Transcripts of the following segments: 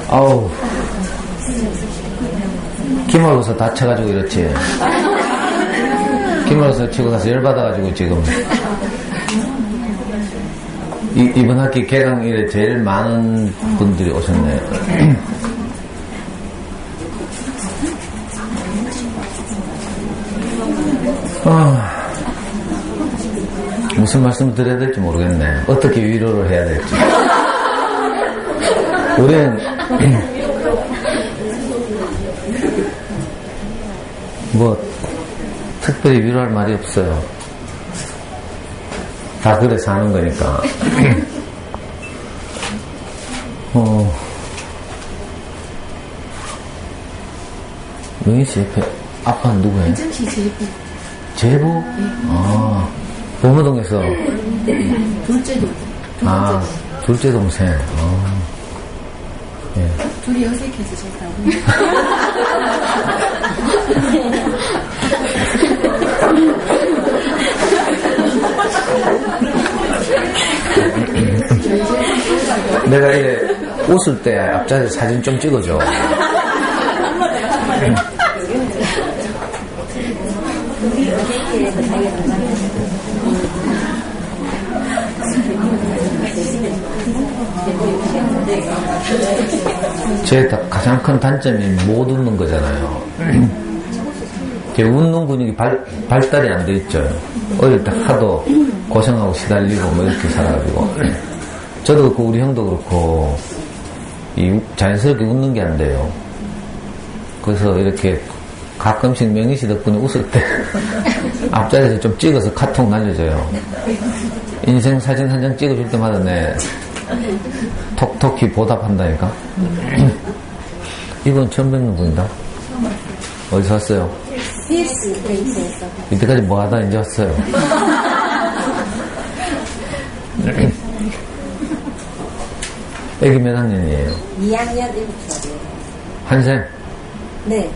아우. 기말고서 다쳐가지고 이렇지. 기말고서 치고 가서 열받아가지고 지금. 이번 학기 개강일에 제일 많은 분들이 오셨네요. 무슨 말씀 드려야 될지 모르겠네. 어떻게 위로를 해야 될지. 우리는 뭐 특별히 위로할 말이 없어요. 다 그래 사는 거니까. 명희씨 옆에 아빠는 누구예요? 현정씨 제보. 제보? 네. 아, 보모동에서. 둘째 동. 아, 둘째 동생. 예. 둘이 어색해서 좋다고. 내가 이래 웃을 때 앞자리 사진 좀 찍어줘. 제 가장 큰 단점이 못 웃는 거잖아요. 제 웃는 근육이 발달이 안 돼 있죠. 어릴 때 하도 고생하고 시달리고 뭐 이렇게 살아가지고. 저도 그렇고 우리 형도 그렇고 자연스럽게 웃는 게 안 돼요. 그래서 이렇게 가끔씩 명희씨 덕분에 웃을 때 앞자리에서 좀 찍어서 카톡 날려줘요. 인생 사진 한 장 찍어줄 때마다 내 톡톡히 보답한다니까. 이건 처음 뵙는 분이다. 어디서 왔어요? CS 브레이크에서. 이때까지 뭐 하다 이제 왔어요. 애기 몇 학년이에요? 2학년 7살이에요. 한생? 네.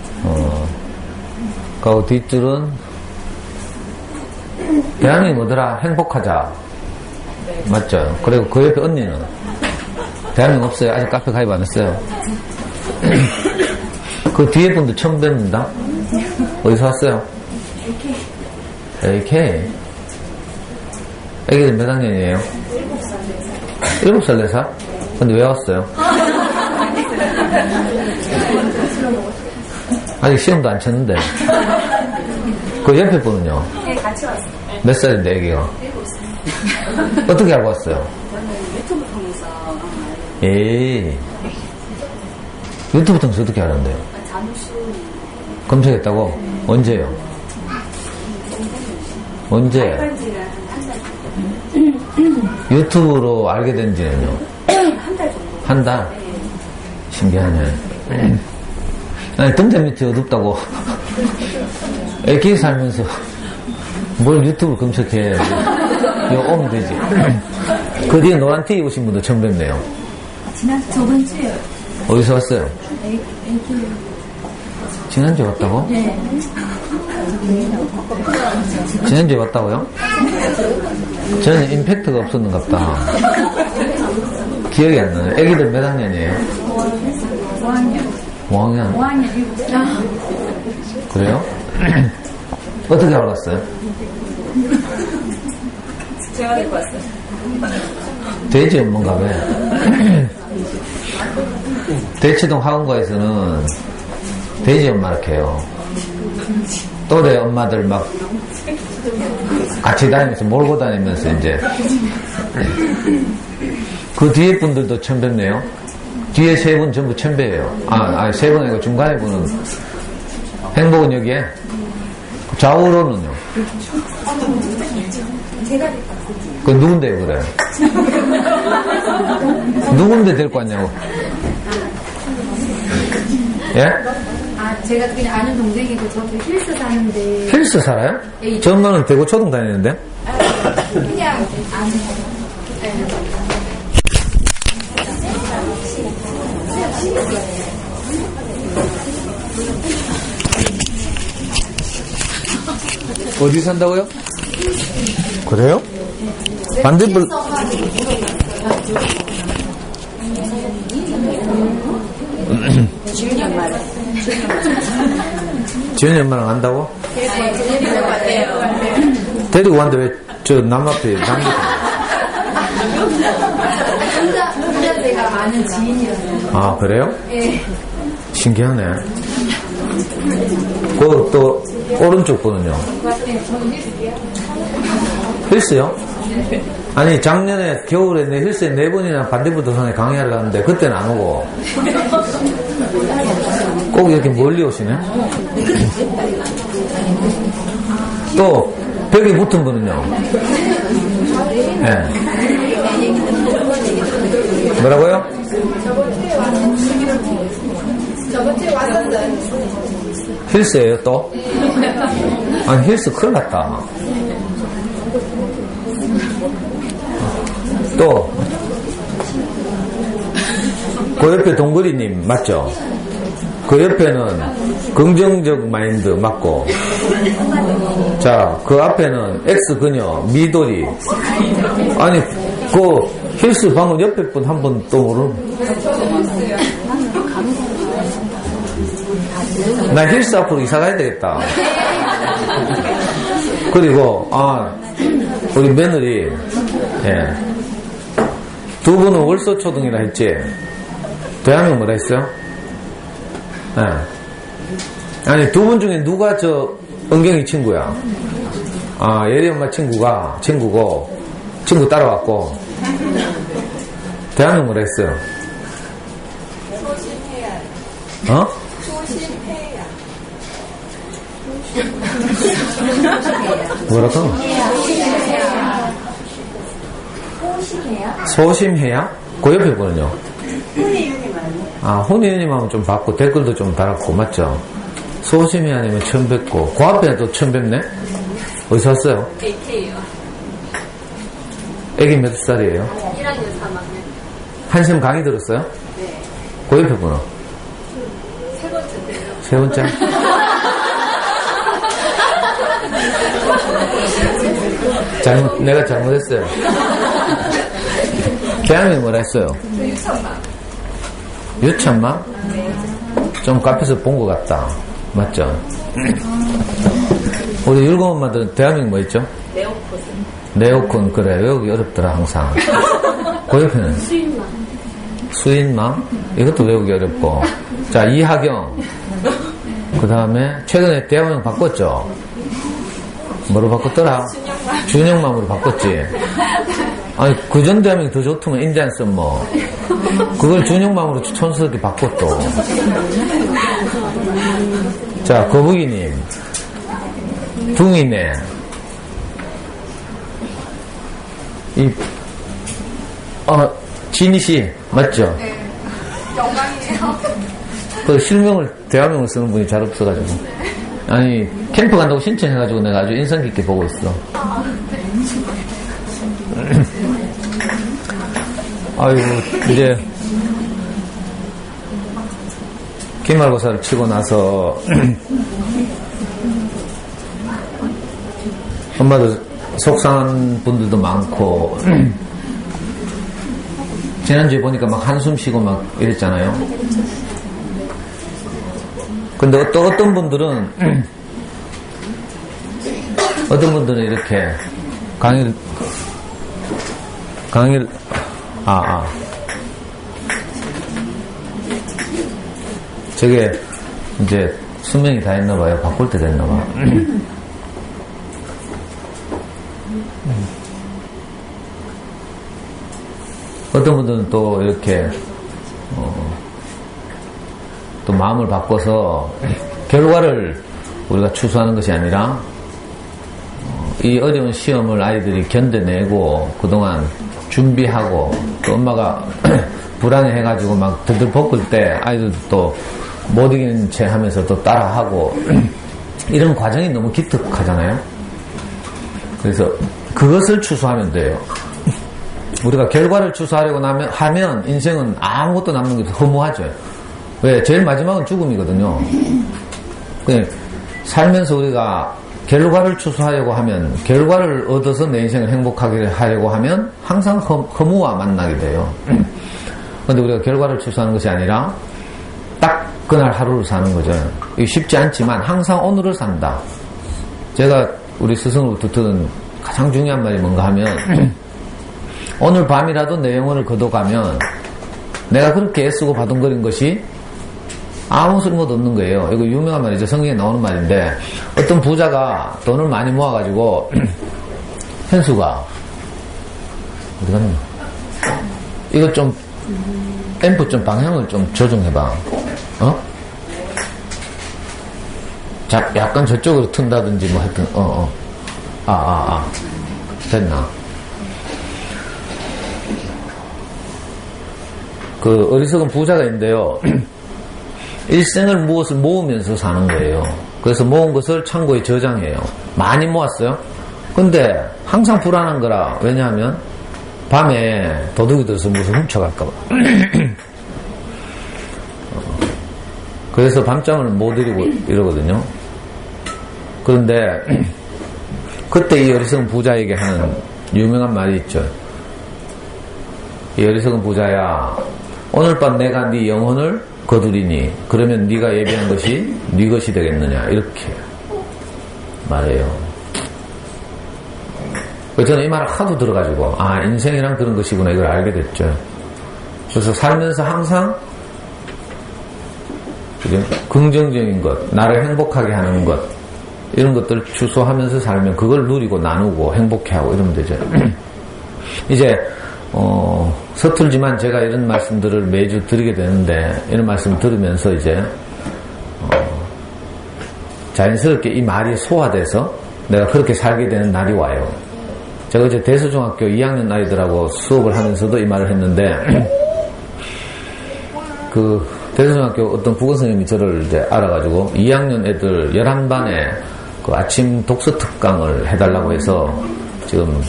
그 뒷줄은 대한이 뭐더라? 행복하자. 네. 맞죠? 그리고 그 옆에 언니는 대한이 없어요. 아직 카페 가입 안 했어요. 그 뒤에 분도 처음 뵙는다. 어디서 왔어요? AK. 애기들 몇 학년이에요? 7살 4살? 근데 왜 왔어요? 아직 시험도 안 쳤는데. 그 옆에 분은요? 네, 같이 왔어요. 몇 살인데, 애기가? 7살. 어떻게 알고 왔어요? 저는 유튜브 통해서 에이. 유튜브 통해서 어떻게 알았는데요? 자무수 검색했다고? 언제요? 언제? 발간지를 한 달. 유튜브로 알게 된 지는요? 한 달 정도. 한 달? 네. 신기하네. 아니, 등대 밑이 어둡다고. 애기 살면서 뭘 유튜브 검색해. 이거 오면 되지. 그 뒤에 노란 티 입으신 분도 처음 뵙네요. 저번 주에. 어디서 왔어요? 애기. 지난주에 왔다고? 네. 지난주에 왔다고요? 저는 임팩트가 없었는가 보다. 기억이 안 나요. 애기들 몇 학년이에요? 5학년. 5학년? 5학년 7살. 그래요? 어떻게 알았어요? 제가 데리고 왔어요. 돼지 엄마인가 봐. 대치동 학원가에서는 돼지 엄마 이렇게 해요. 또래 엄마들 막 같이 다니면서 몰고 다니면서 이제 그 뒤에 분들도 처음 뵙네요. 뒤에 세 분 전부 처음 뵈요. 아니 세 분 아니고 중간에 분은 행복은 여기에 좌우로는요. 그 누군데요 그래? 누군데 데리고 왔냐고? 예? 제가 그냥 아는 동생이고 저기 힐스 사는데. 힐스 살아요? 예, 저 엄마는 대구 초등 다니는데? 그냥 아는. 어디 산다고요? 그래요? 반대불 지훈이 엄마를. 지훈이 엄마랑 간다고? 데리고 왔는데 왜 저 남 앞에 남기 혼자 제가 아는 지인이었어요. 아, 그래요? 예. 신기하네. 그, 또, 오른쪽 분은요? 저는 힐스요. 힐스요? 아니, 작년에 겨울에 내 힐스에 4번이나 반대부도산에 강의하러 갔는데, 그때는 안 오고. 꼭 이렇게 멀리 오시네? 또, 벽에 붙은 분은요? 예. 뭐라고요? 저번 주에 왔었어요. 힐스예요 또? 아니 힐스 큰일 났다. 또 그 옆에 동그리님 맞죠? 그 옆에는 긍정적 마인드 맞고, 자 그 앞에는 X 그녀 미도리. 아니 그 힐스 방금 옆에 분 한 분 또 모르는. 나 힐스 앞으로 이사 가야 되겠다. 그리고 우리 며느리, 예, 두 분은 월서초등이라 했지. 대한민국 뭐라 했어요? 예. 아니 두 분 중에 누가 저 은경이 친구야? 예리 엄마 친구고 친구 따라왔고. 대한민국 뭐라 했어요? 어? 뭐라고? 소심해야? 그 옆에 거는요? 혼이윤님 하면 좀 받고 댓글도 좀 달았고 맞죠? 소심해야님은 처음 뵙고 그 앞에 또 처음 뵙네? 어디서 왔어요? AK요. 애기 몇 살이에요? 1학년 3학년. 한샘 강의 들었어요? 네. 그 옆에 거는? 세 번째인데요. 세 번째? 내가 잘못했어요. 대한민국 뭐라 했어요? 유천망? 좀 카페에서 본 것 같다. 맞죠? 우리 율곡 엄마들은 대한민국 뭐 있죠? 네오콘, 그래. 외우기 어렵더라, 항상. 그 옆에는? 수인망? 이것도 외우기 어렵고. 자, 이하경. 그 다음에, 최근에 대한민국 바꿨죠? 뭐로 바꿨더라? 준영맘으로 바꿨지. 아니 그전 대한민국 더 좋더만 인디안슨 뭐 그걸 준영맘으로 촌스럽게 바꿨또. 자 거북이님 둥이네. 진희씨 맞죠? 네. 영광이에요. 그 실명을 대화명을 쓰는 분이 잘 없어가지고. 아니 캠프 간다고 신청해가지고 내가 아주 인상 깊게 보고 있어. 아이고 이제 기말고사를 치고 나서 엄마도 속상한 분들도 많고 지난주에 보니까 막 한숨 쉬고 막 이랬잖아요. 근데 어떤 분들은 이렇게 강의를 저게 이제 수명이 다 했나봐요. 바꿀 때 됐나봐. 어떤 분들은 또 이렇게 또 마음을 바꿔서 결과를 우리가 추수하는 것이 아니라 이 어려운 시험을 아이들이 견뎌내고 그동안 준비하고 또 엄마가 불안해해가지고 막 들들 볶을 때 아이들도 또 못 이기는 채 하면서 또 따라하고 이런 과정이 너무 기특하잖아요. 그래서 그것을 추수하면 돼요. 우리가 결과를 추수하려고 하면 인생은 아무것도 남는 게 없어. 허무하죠. 왜? 제일 마지막은 죽음이거든요. 그냥 살면서 우리가 결과를 추수하려고 하면, 결과를 얻어서 내 인생을 행복하게 하려고 하면 항상 허무와 만나게 돼요. 그런데 우리가 결과를 추수하는 것이 아니라 딱 그날 하루를 사는 거죠. 이게 쉽지 않지만 항상 오늘을 산다. 제가 우리 스승으로부터 들은 가장 중요한 말이 뭔가 하면 오늘 밤이라도 내 영혼을 거둬가면 내가 그렇게 애쓰고 바둥거린 것이 아무 쓸모도 없는 거예요. 이거 유명한 말이죠. 성경에 나오는 말인데 어떤 부자가 돈을 많이 모아가지고 현수가 어디 갔나? 이거 좀 앰프 좀 방향을 좀 조정해봐. 어? 자, 약간 저쪽으로 튼다든지 뭐 하여튼 됐나? 그 어리석은 부자가 있는데요. 일생을 무엇을 모으면서 사는 거예요. 그래서 모은 것을 창고에 저장해요. 많이 모았어요. 근데 항상 불안한 거라. 왜냐하면 밤에 도둑이 들어서 무슨 훔쳐갈까 봐. 그래서 밤잠을 못 이루고 이러거든요. 그런데 그때 이 어리석은 부자에게 하는 유명한 말이 있죠. 이 어리석은 부자야, 오늘 밤 내가 네 영혼을 거두리니 그러면 네가 예비한 것이 네 것이 되겠느냐, 이렇게 말해요. 저는 이 말을 하도 들어가지고 인생이란 그런 것이구나, 이걸 알게 됐죠. 그래서 살면서 항상 긍정적인 것, 나를 행복하게 하는 것, 이런 것들을 추소하면서 살면 그걸 누리고 나누고 행복해하고 이러면 되죠. 이제 서툴지만 제가 이런 말씀들을 매주 드리게 되는데, 이런 말씀을 들으면서 이제 자연스럽게 이 말이 소화돼서 내가 그렇게 살게 되는 날이 와요. 제가 이제 대수중학교 2학년 아이들하고 수업을 하면서도 이 말을 했는데, 그 대수중학교 어떤 국어 선생님이 저를 이제 알아가지고 2학년 애들 11반에 그 아침 독서 특강을 해달라고 해서 지금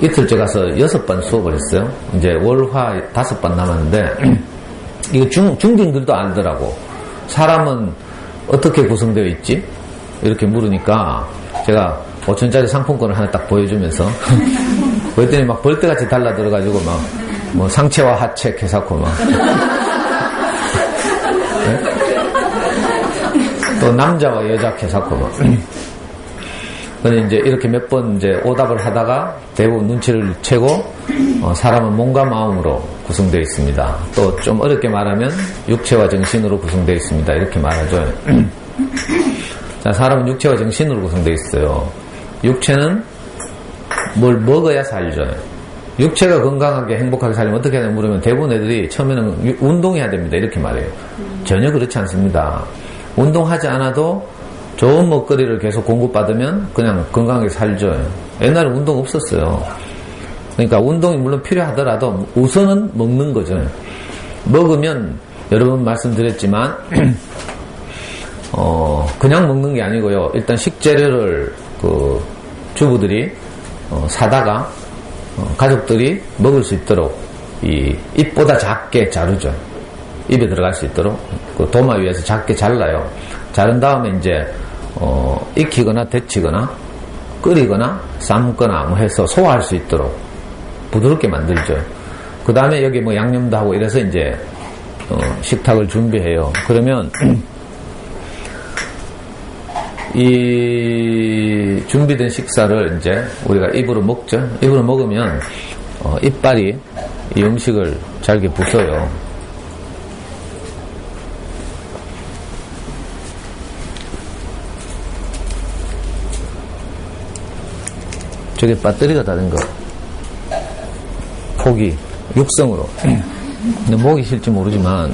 이틀째 가서 6번 수업을 했어요. 이제 월화 5번 남았는데, 이거 중딩들도 알더라고. 사람은 어떻게 구성되어 있지? 이렇게 물으니까 제가 5,000짜리 상품권을 하나 딱 보여주면서 그랬더니 막 벌떼같이 달라들어가지고 막 뭐 상체와 하체 개사코 막 네? 또 남자와 여자 개사코 막. 근데 이제 이렇게 몇 번 이제 오답을 하다가 대부분 눈치를 채고 사람은 몸과 마음으로 구성되어 있습니다. 또 좀 어렵게 말하면 육체와 정신으로 구성되어 있습니다. 이렇게 말하죠. 자, 사람은 육체와 정신으로 구성되어 있어요. 육체는 뭘 먹어야 살죠. 육체가 건강하게 행복하게 살려면 어떻게 하냐 물으면 대부분 애들이 처음에는 운동해야 됩니다, 이렇게 말해요. 전혀 그렇지 않습니다. 운동하지 않아도 좋은 먹거리를 계속 공급받으면 그냥 건강하게 살죠. 옛날에 운동 없었어요. 그러니까 운동이 물론 필요하더라도 우선은 먹는 거죠. 먹으면 여러 번 말씀드렸지만 그냥 먹는 게 아니고요. 일단 식재료를 그 주부들이 사다가 가족들이 먹을 수 있도록 이 입보다 작게 자르죠. 입에 들어갈 수 있도록 그 도마 위에서 작게 잘라요. 자른 다음에 이제 익히거나 데치거나 끓이거나 삶거나 뭐 해서 소화할 수 있도록 부드럽게 만들죠. 그 다음에 여기 뭐 양념도 하고 이래서 이제 식탁을 준비해요. 그러면 이 준비된 식사를 이제 우리가 입으로 먹죠. 입으로 먹으면 이빨이 이 음식을 잘게 부숴요. 저게 배터리가 다른 거. 고기, 육성으로. 근데 목이 실지 모르지만,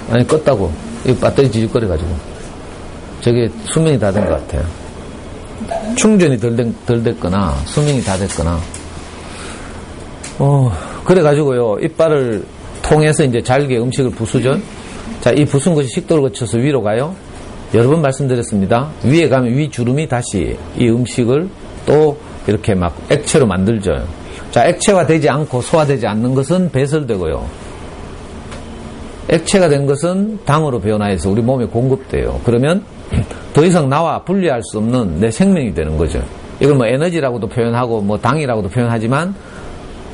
아니, 껐다고. 이 배터리 지직거려가지고. 저게 수명이 다 된 것 같아요. 충전이 덜 됐거나, 수명이 다 됐거나. 그래가지고요, 이빨을 통해서 이제 잘게 음식을 부수죠. 자, 이 부순 것이 식도를 거쳐서 위로 가요. 여러 번 말씀드렸습니다. 위에 가면 위 주름이 다시 이 음식을 또 이렇게 막 액체로 만들죠. 자, 액체화 되지 않고 소화되지 않는 것은 배설되고요. 액체가 된 것은 당으로 변화해서 우리 몸에 공급돼요. 그러면 더 이상 나와 분리할 수 없는 내 생명이 되는 거죠. 이걸 뭐 에너지라고도 표현하고 뭐 당이라고도 표현하지만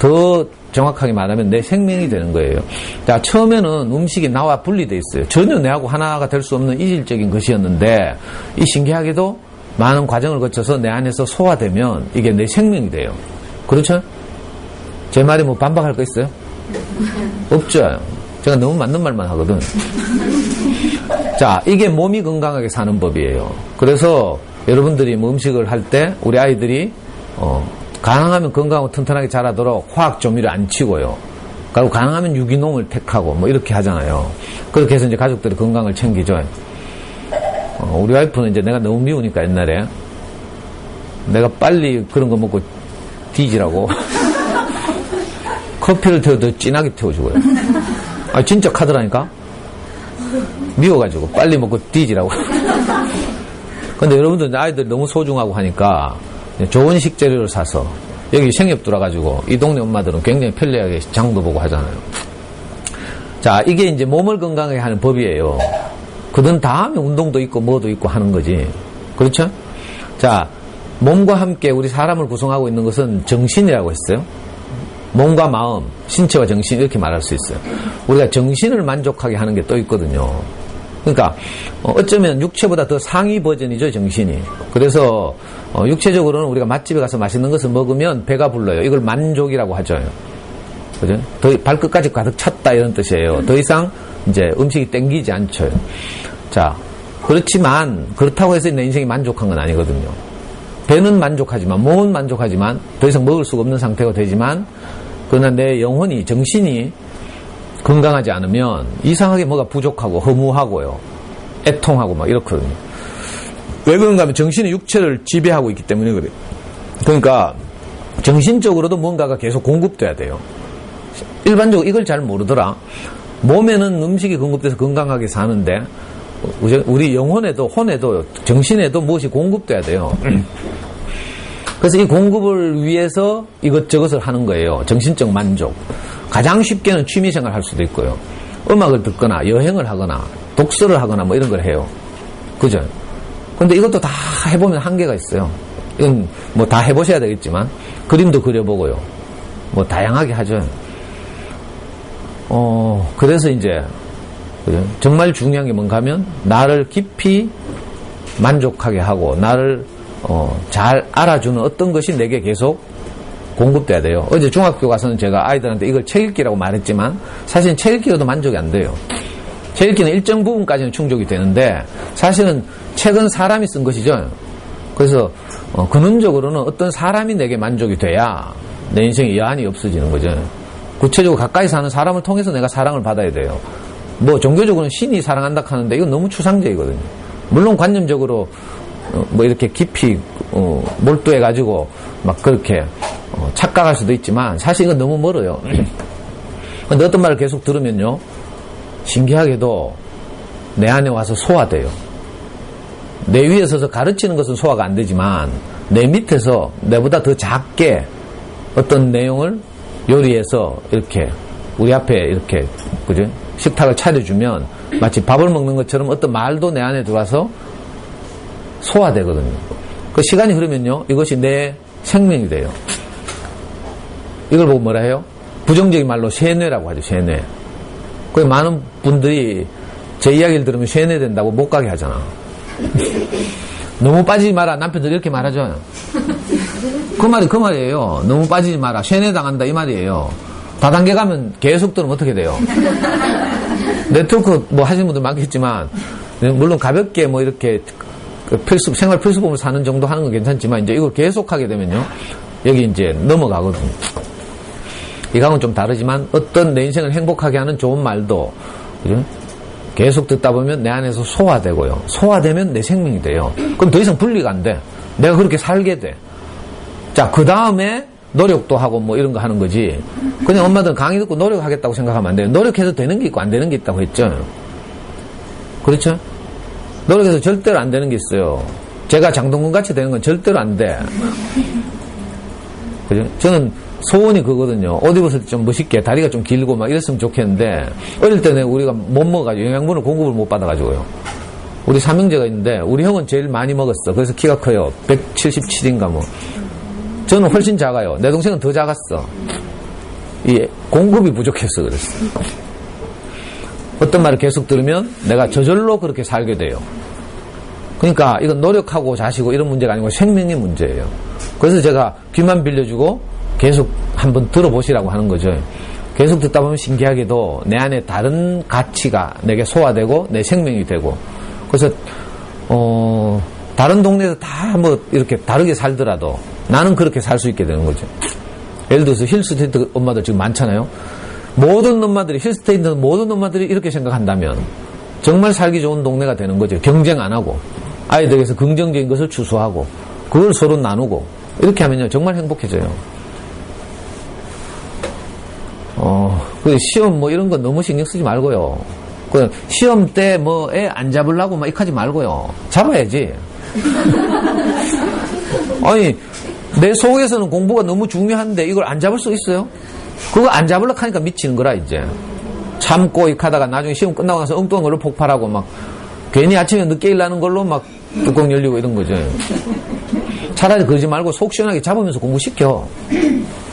더 정확하게 말하면 내 생명이 되는 거예요. 자, 처음에는 음식이 나와 분리되어 있어요. 전혀 내하고 하나가 될 수 없는 이질적인 것이었는데, 이 신기하게도 많은 과정을 거쳐서 내 안에서 소화되면 이게 내 생명이 돼요. 그렇죠? 제 말이 뭐 반박할 거 있어요? 없죠. 제가 너무 맞는 말만 하거든. 자, 이게 몸이 건강하게 사는 법이에요. 그래서 여러분들이 뭐 음식을 할 때 우리 아이들이 가능하면 건강하고 튼튼하게 자라도록 화학 조미료 안 치고요. 그리고 가능하면 유기농을 택하고 뭐 이렇게 하잖아요. 그렇게 해서 이제 가족들이 건강을 챙기죠. 우리 와이프는 이제 내가 너무 미우니까 옛날에 내가 빨리 그런 거 먹고 뒤지라고 커피를 태워도 진하게 태워주고요. 아, 진짜 카드라니까? 미워가지고 빨리 먹고 뒤지라고. 근데 여러분들 아이들이 너무 소중하고 하니까 좋은 식재료를 사서 여기 생협 들어가지고 이 동네 엄마들은 굉장히 편리하게 장도 보고 하잖아요. 자, 이게 이제 몸을 건강하게 하는 법이에요. 그든 다음에 운동도 있고 뭐도 있고 하는 거지. 그렇죠? 자, 몸과 함께 우리 사람을 구성하고 있는 것은 정신이라고 했어요. 몸과 마음, 신체와 정신 이렇게 말할 수 있어요. 우리가 정신을 만족하게 하는 게 또 있거든요. 그러니까 어쩌면 육체보다 더 상위 버전이죠, 정신이. 그래서 육체적으로는 우리가 맛집에 가서 맛있는 것을 먹으면 배가 불러요. 이걸 만족이라고 하죠. 그죠? 더 발끝까지 가득 찼다 이런 뜻이에요. 더 이상 이제 음식이 땡기지 않죠. 자, 그렇지만 그렇다고 해서 내 인생이 만족한 건 아니거든요. 배는 만족하지만, 몸은 만족하지만 더 이상 먹을 수가 없는 상태가 되지만, 그러나 내 영혼이, 정신이 건강하지 않으면 이상하게 뭐가 부족하고 허무하고요. 애통하고 막 이렇거든요. 왜 그런가 하면 정신이 육체를 지배하고 있기 때문에 그래요. 그러니까 정신적으로도 뭔가가 계속 공급돼야 돼요. 일반적으로 이걸 잘 모르더라. 몸에는 음식이 공급돼서 건강하게 사는데 우리 영혼에도, 혼에도, 정신에도 무엇이 공급돼야 돼요. 그래서 이 공급을 위해서 이것저것을 하는 거예요. 정신적 만족. 가장 쉽게는 취미생활 할 수도 있고요. 음악을 듣거나 여행을 하거나 독서를 하거나 뭐 이런 걸 해요. 그죠? 근데 이것도 다 해보면 한계가 있어요. 이건 뭐 다 해보셔야 되겠지만 그림도 그려보고요. 뭐 다양하게 하죠. 그래서 이제 그죠? 정말 중요한 게 뭔가 하면 나를 깊이 만족하게 하고 나를 잘 알아주는 어떤 것이 내게 계속 공급돼야 돼요. 어제 중학교 가서는 제가 아이들한테 이걸 책 읽기라고 말했지만 사실은 책 읽기로도 만족이 안 돼요. 책 읽기는 일정 부분까지는 충족이 되는데 사실은 책은 사람이 쓴 것이죠. 그래서 근원적으로는 어떤 사람이 내게 만족이 돼야 내 인생에 여한이 없어지는 거죠. 구체적으로 가까이 사는 사람을 통해서 내가 사랑을 받아야 돼요. 뭐 종교적으로는 신이 사랑한다 하는데 이건 너무 추상적이거든요. 물론 관념적으로 뭐 이렇게 깊이 몰두해가지고 막 그렇게 착각할 수도 있지만 사실 이건 너무 멀어요. 근데 어떤 말을 계속 들으면요, 신기하게도 내 안에 와서 소화돼요. 내 위에 서서 가르치는 것은 소화가 안 되지만 내 밑에서 내보다 더 작게 어떤 내용을 요리해서 이렇게 우리 앞에 이렇게 그죠? 식탁을 차려주면 마치 밥을 먹는 것처럼 어떤 말도 내 안에 들어와서 소화되거든요. 그 시간이 흐르면요, 이것이 내 생명이 돼요. 이걸 보고 뭐라 해요? 부정적인 말로 쇠뇌라고 하죠, 쇠뇌. 그 많은 분들이 제 이야기를 들으면 쇠뇌된다고 못 가게 하잖아. 너무 빠지지 마라. 남편들이 이렇게 말하죠. 그 말이에요. 너무 빠지지 마라. 쇠뇌 당한다 이 말이에요. 다단계 가면 계속 들으면 어떻게 돼요? 네트워크 뭐 하시는 분들 많겠지만 물론 가볍게 뭐 이렇게 생활 필수품을 사는 정도 하는 건 괜찮지만 이제 이걸 계속 하게 되면요, 여기 이제 넘어가거든요. 이거하고는 좀 다르지만 어떤 내 인생을 행복하게 하는 좋은 말도 그죠? 계속 듣다 보면 내 안에서 소화되고요. 소화되면 내 생명이 돼요. 그럼 더 이상 분리가 안 돼. 내가 그렇게 살게 돼. 자, 그 다음에 노력도 하고 뭐 이런 거 하는 거지. 그냥 엄마들은 강의 듣고 노력하겠다고 생각하면 안 돼요. 노력해서 되는 게 있고 안 되는 게 있다고 했죠. 그렇죠? 노력해서 절대로 안 되는 게 있어요. 제가 장동건 같이 되는 건 절대로 안 돼. 그죠? 저는 소원이 그거거든요. 옷 입었을 때 좀 멋있게 다리가 좀 길고 막 이랬으면 좋겠는데 어릴 때는 우리가 못 먹어가지고 영양분을 공급을 못 받아가지고요. 우리 삼형제가 있는데 우리 형은 제일 많이 먹었어. 그래서 키가 커요. 177인가 뭐. 저는 훨씬 작아요. 내 동생은 더 작았어. 이 공급이 부족해서 그랬어요. 어떤 말을 계속 들으면 내가 저절로 그렇게 살게 돼요. 그러니까 이건 노력하고 자시고 이런 문제가 아니고 생명의 문제예요. 그래서 제가 귀만 빌려주고 계속 한번 들어보시라고 하는 거죠. 계속 듣다 보면 신기하게도 내 안에 다른 가치가 내게 소화되고 내 생명이 되고, 그래서 다른 동네에서 다 뭐 이렇게 다르게 살더라도 나는 그렇게 살 수 있게 되는 거죠. 예를 들어서 힐스테이트 엄마들 지금 많잖아요. 모든 엄마들이, 힐스테이트 모든 엄마들이 이렇게 생각한다면 정말 살기 좋은 동네가 되는 거죠. 경쟁 안 하고 아이들에게서 긍정적인 것을 추수하고 그걸 서로 나누고 이렇게 하면요 정말 행복해져요. 그 시험 뭐 이런 거 너무 신경 쓰지 말고요. 그 시험 때 뭐 애 안 잡으려고 막 이렇게 하지 말고요. 잡아야지. 아니 내 속에서는 공부가 너무 중요한데 이걸 안 잡을 수 있어요? 그거 안 잡으려고 하니까 미치는 거라 이제. 참고 이렇게 하다가 나중에 시험 끝나고 나서 엉뚱한 걸로 폭발하고 막 괜히 아침에 늦게 일어나는 걸로 막 뚜껑 열리고 이런 거죠. 차라리 그러지 말고 속 시원하게 잡으면서 공부시켜.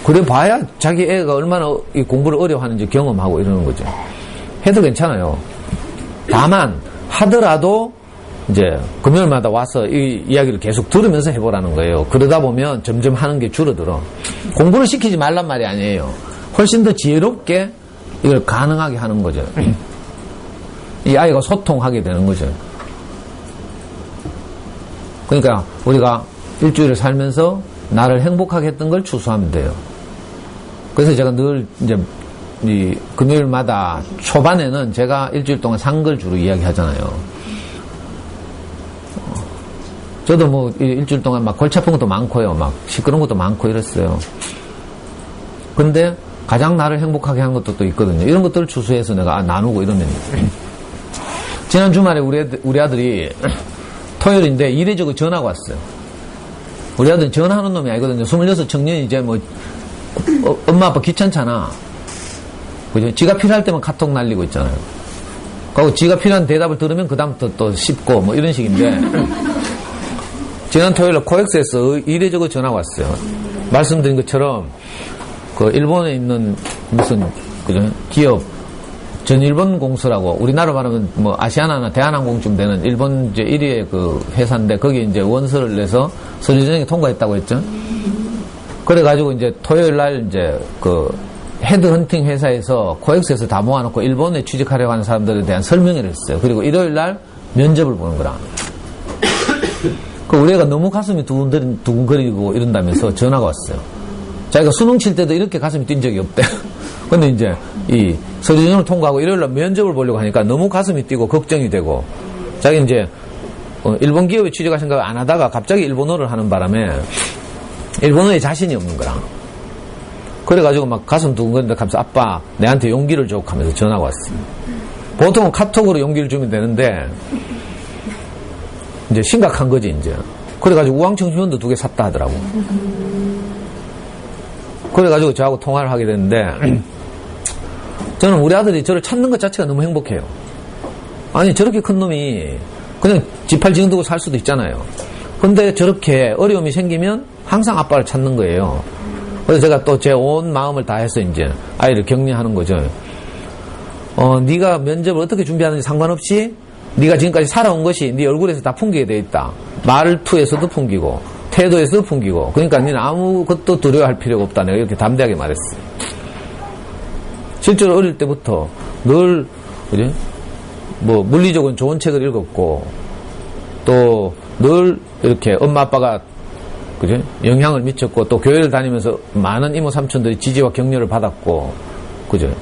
그래 봐야 자기 애가 얼마나 이 공부를 어려워하는지 경험하고 이러는 거죠. 해도 괜찮아요. 다만 하더라도 이제 금요일마다 와서 이 이야기를 계속 들으면서 해보라는 거예요. 그러다 보면 점점 하는 게 줄어들어. 공부를 시키지 말란 말이 아니에요. 훨씬 더 지혜롭게 이걸 가능하게 하는 거죠. 이 아이가 소통하게 되는 거죠. 그러니까 우리가 일주일을 살면서 나를 행복하게 했던 걸 추수하면 돼요. 그래서 제가 늘 이제 이 금요일마다 초반에는 제가 일주일 동안 산 걸 주로 이야기하잖아요. 저도 뭐 일주일 동안 막 골치 아픈 것도 많고요. 막 시끄러운 것도 많고 이랬어요. 근데 가장 나를 행복하게 한 것도 또 있거든요. 이런 것들을 추수해서 내가 나누고 이러면. 지난 주말에 우리 아들이 토요일인데 이례적으로 전화가 왔어요. 우리 아들은 전화하는 놈이 아니거든요. 26 청년이 이제 뭐 엄마 아빠 귀찮잖아. 그죠? 지가 필요할 때만 카톡 날리고 있잖아요. 그리고 지가 필요한 대답을 들으면 그다음부터 또 씹고 뭐 이런 식인데 지난 토요일에 코엑스에서 이례적으로 전화가 왔어요. 말씀드린 것처럼 그 일본에 있는 무슨 그죠? 기업 전일본 공수라고 우리나라 말하면 뭐 아시아나나 대한항공쯤 되는 일본 이제 1위의 그 회사인데 거기 이제 원서를 내서 서류 전형이 통과했다고 했죠. 그래가지고 이제 토요일 날 이제 그 헤드헌팅 회사에서 코엑스에서 다 모아놓고 일본에 취직하려고 하는 사람들에 대한 설명회를 했어요. 그리고 일요일 날 면접을 보는 거라. 그 우리 애가 너무 가슴이 두근거리고 이런다면서 전화가 왔어요. 자기가 수능 칠 때도 이렇게 가슴이 뛴 적이 없대. 근데 이제 이 서류 전형을 통과하고 일요일 날 면접을 보려고 하니까 너무 가슴이 뛰고 걱정이 되고 자기 이제 일본 기업에 취직할 생각을 안 하다가 갑자기 일본어를 하는 바람에 일본어에 자신이 없는 거라. 그래가지고 막 가슴 두근거리는데 가면서 아빠 내한테 용기를 줘 하면서 전화가 왔어요. 보통은 카톡으로 용기를 주면 되는데 이제 심각한 거지 이제. 그래가지고 우황청심원도 2개 샀다 하더라고. 그래가지고 저하고 통화를 하게 됐는데 저는 우리 아들이 저를 찾는 것 자체가 너무 행복해요. 아니 저렇게 큰 놈이 그냥 지팔 지근두고 살 수도 있잖아요. 근데 저렇게 어려움이 생기면 항상 아빠를 찾는 거예요. 그래서 제가 또 제 온 마음을 다해서 이제 아이를 격려하는 거죠. 네가 면접을 어떻게 준비하는지 상관없이 네가 지금까지 살아온 것이 네 얼굴에서 다 풍기게 돼 있다. 말투에서도 풍기고 태도에서도 풍기고. 그러니까 너는 아무것도 두려워할 필요가 없다. 내가 이렇게 담대하게 말했어요. 실제로 어릴 때부터 늘 그죠? 뭐 물리적으로 좋은 책을 읽었고 또 늘 이렇게 엄마 아빠가 그죠? 영향을 미쳤고 또 교회를 다니면서 많은 이모 삼촌들이 지지와 격려를 받았고 그죠?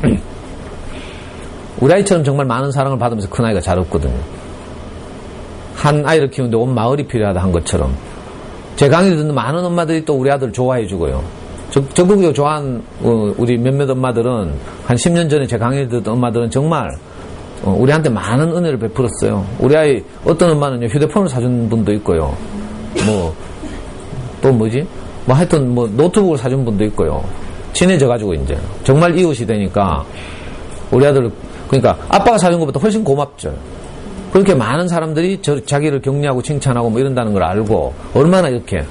우리 아이처럼 정말 많은 사랑을 받으면서 큰 아이가 자랐거든요. 한 아이를 키우는데 온 마을이 필요하다 한 것처럼 제 강의를 듣는 많은 엄마들이 또 우리 아들을 좋아해 주고요. 적극적으로 좋아한 우리 몇몇 엄마들은 한 10년 전에 제 강의를 듣던 엄마들은 정말 우리한테 많은 은혜를 베풀었어요. 우리 아이 어떤 엄마는 휴대폰을 사준 분도 있고요. 또 뭐지? 하여튼 노트북을 사준 분도 있고요. 친해져가지고 이제 정말 이웃이 되니까 우리 아들 그러니까 아빠가 사준 것보다 훨씬 고맙죠. 그렇게 많은 사람들이 자기를 격려하고 칭찬하고 뭐 이런다는 걸 알고 얼마나 이렇게